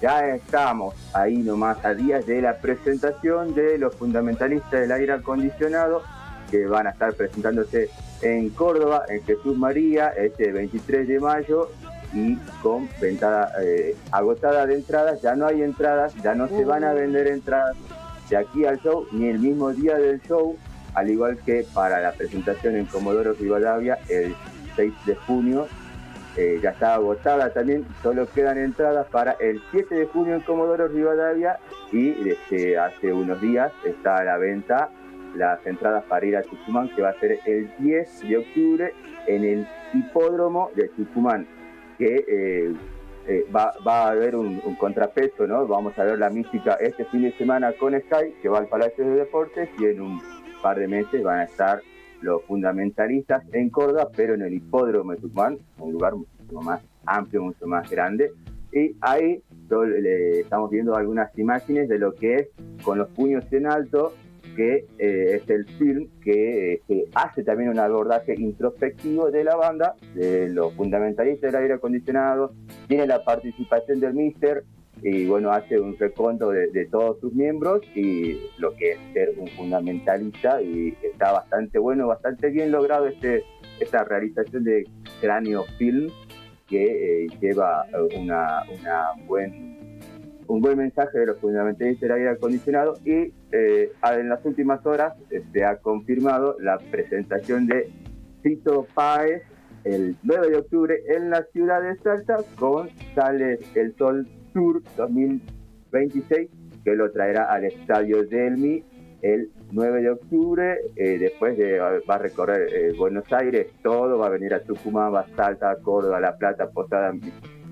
I: ya estamos ahí nomás a días de la presentación de los fundamentalistas del aire acondicionado, que van a estar presentándose en Córdoba, en Jesús María, este 23 de mayo, y con venta agotada de entradas. Ya no hay entradas, ya no se van a vender entradas de aquí al show, ni el mismo día del show, al igual que para la presentación en Comodoro Rivadavia el 6 de junio. Ya está agotada también, solo quedan entradas para el 7 de junio en Comodoro Rivadavia, y desde hace unos días está a la venta las entradas para ir a Tucumán, que va a ser el 10 de octubre en el hipódromo de Tucumán, que va a haber un contrapeso, ¿no? Vamos a ver la mística este fin de semana con Sky, que va al Palacio de Deportes, y en un par de meses van a estar los fundamentalistas en Córdoba, pero en el hipódromo de Tucumán, un lugar muchísimo más amplio, mucho más grande. Y ahí estamos viendo algunas imágenes de lo que es Con los puños en alto, que es el film que hace también un abordaje introspectivo de la banda, de los fundamentalistas del aire acondicionado. Tiene la participación del Mister, y bueno, hace un recuento de todos sus miembros y lo que es ser un fundamentalista, y está bastante bueno, bastante bien logrado esta realización de Cráneo Film, que lleva un buen mensaje de los fundamentalistas del aire acondicionado. Y en las últimas horas se ha confirmado la presentación de Fito Páez el 9 de octubre en la ciudad de Salta, con Sale el Sol Tour 2026, que lo traerá al Estadio Delmi el 9 de octubre. Después va a recorrer Buenos Aires, todo, va a venir a Tucumán, va a Salta, a Córdoba, La Plata, Posada,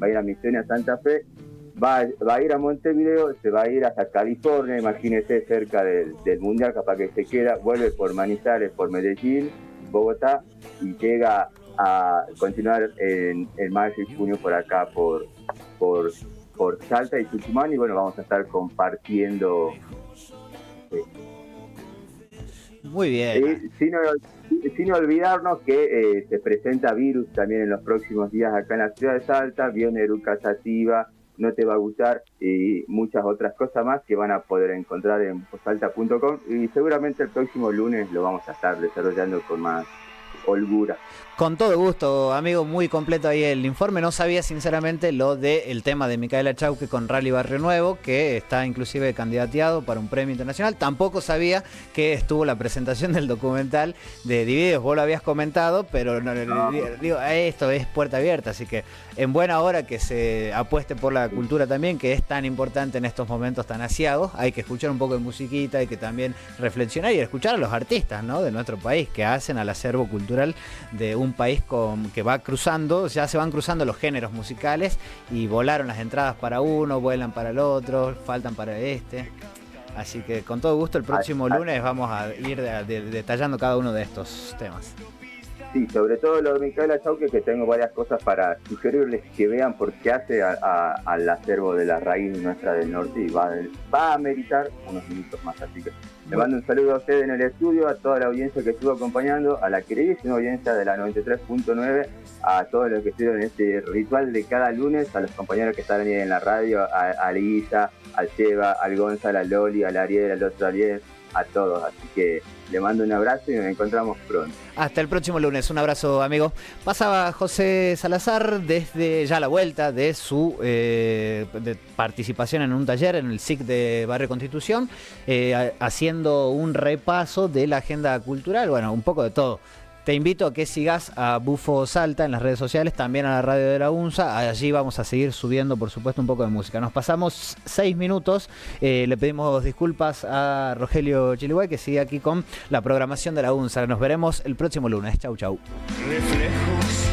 I: va a ir a Misiones, a Santa Fe, va a ir a Montevideo, se va a ir hasta California, imagínese, cerca del Mundial, capaz que se queda, vuelve por Manizales, por Medellín, Bogotá, y llega a continuar en mayo y junio por acá, por Salta y Tucumán. Y bueno, vamos a estar compartiendo.
A: Muy bien.
I: Sin olvidarnos que se presenta Virus también en los próximos días acá en la ciudad de Salta, Bioneruca Sativa, No Te Va a Gustar, y muchas otras cosas más que van a poder encontrar en vosalta.com, y seguramente el próximo lunes lo vamos a estar desarrollando con más holgura.
A: Con todo gusto, amigo, muy completo ahí el informe. No sabía sinceramente lo del tema de Micaela Chauque con Rally Barrio Nuevo, que está inclusive candidateado para un premio internacional. Tampoco sabía que estuvo la presentación del documental de Divididos. Vos lo habías comentado, pero digo, esto es puerta abierta, así que en buena hora que se apueste por la cultura también, que es tan importante en estos momentos tan asiagos. Hay que escuchar un poco de musiquita, hay que también reflexionar y escuchar a los artistas, ¿no?, de nuestro país, que hacen al acervo cultural de un país que va cruzando, ya se van cruzando los géneros musicales, y volaron las entradas para uno, vuelan para el otro, faltan para este. Así que con todo gusto el próximo lunes vamos a ir detallando cada uno de estos temas.
I: sí, sobre todo lo de Micaela Chauque, que tengo varias cosas para sugerirles que vean por qué hace al acervo de la raíz nuestra del norte y va a meritar unos minutos más. Así que le mando un saludo a ustedes en el estudio, a toda la audiencia que estuvo acompañando, a la queridísima audiencia de la 93.9, a todos los que estuvieron en este ritual de cada lunes, a los compañeros que están ahí en la radio, a Lisa, al Seba, al Gonzalo, al Loli, al Ariel, al otro Ariel, a todos. Así que le mando un abrazo y nos encontramos pronto.
A: Hasta el próximo lunes. Un abrazo, amigo. Pasaba José Salazar desde ya la vuelta de su de participación en un taller en el SIC de Barrio Constitución, haciendo un repaso de la agenda cultural, bueno, un poco de todo. Te invito a que sigas a Bufo Salta en las redes sociales, también a la radio de la UNSA. Allí vamos a seguir subiendo, por supuesto, un poco de música. Nos pasamos 6 minutos. Le pedimos disculpas a Rogelio Chiliguay, que sigue aquí con la programación de la UNSA. Nos veremos el próximo lunes. Chau, chau.
J: Reflejos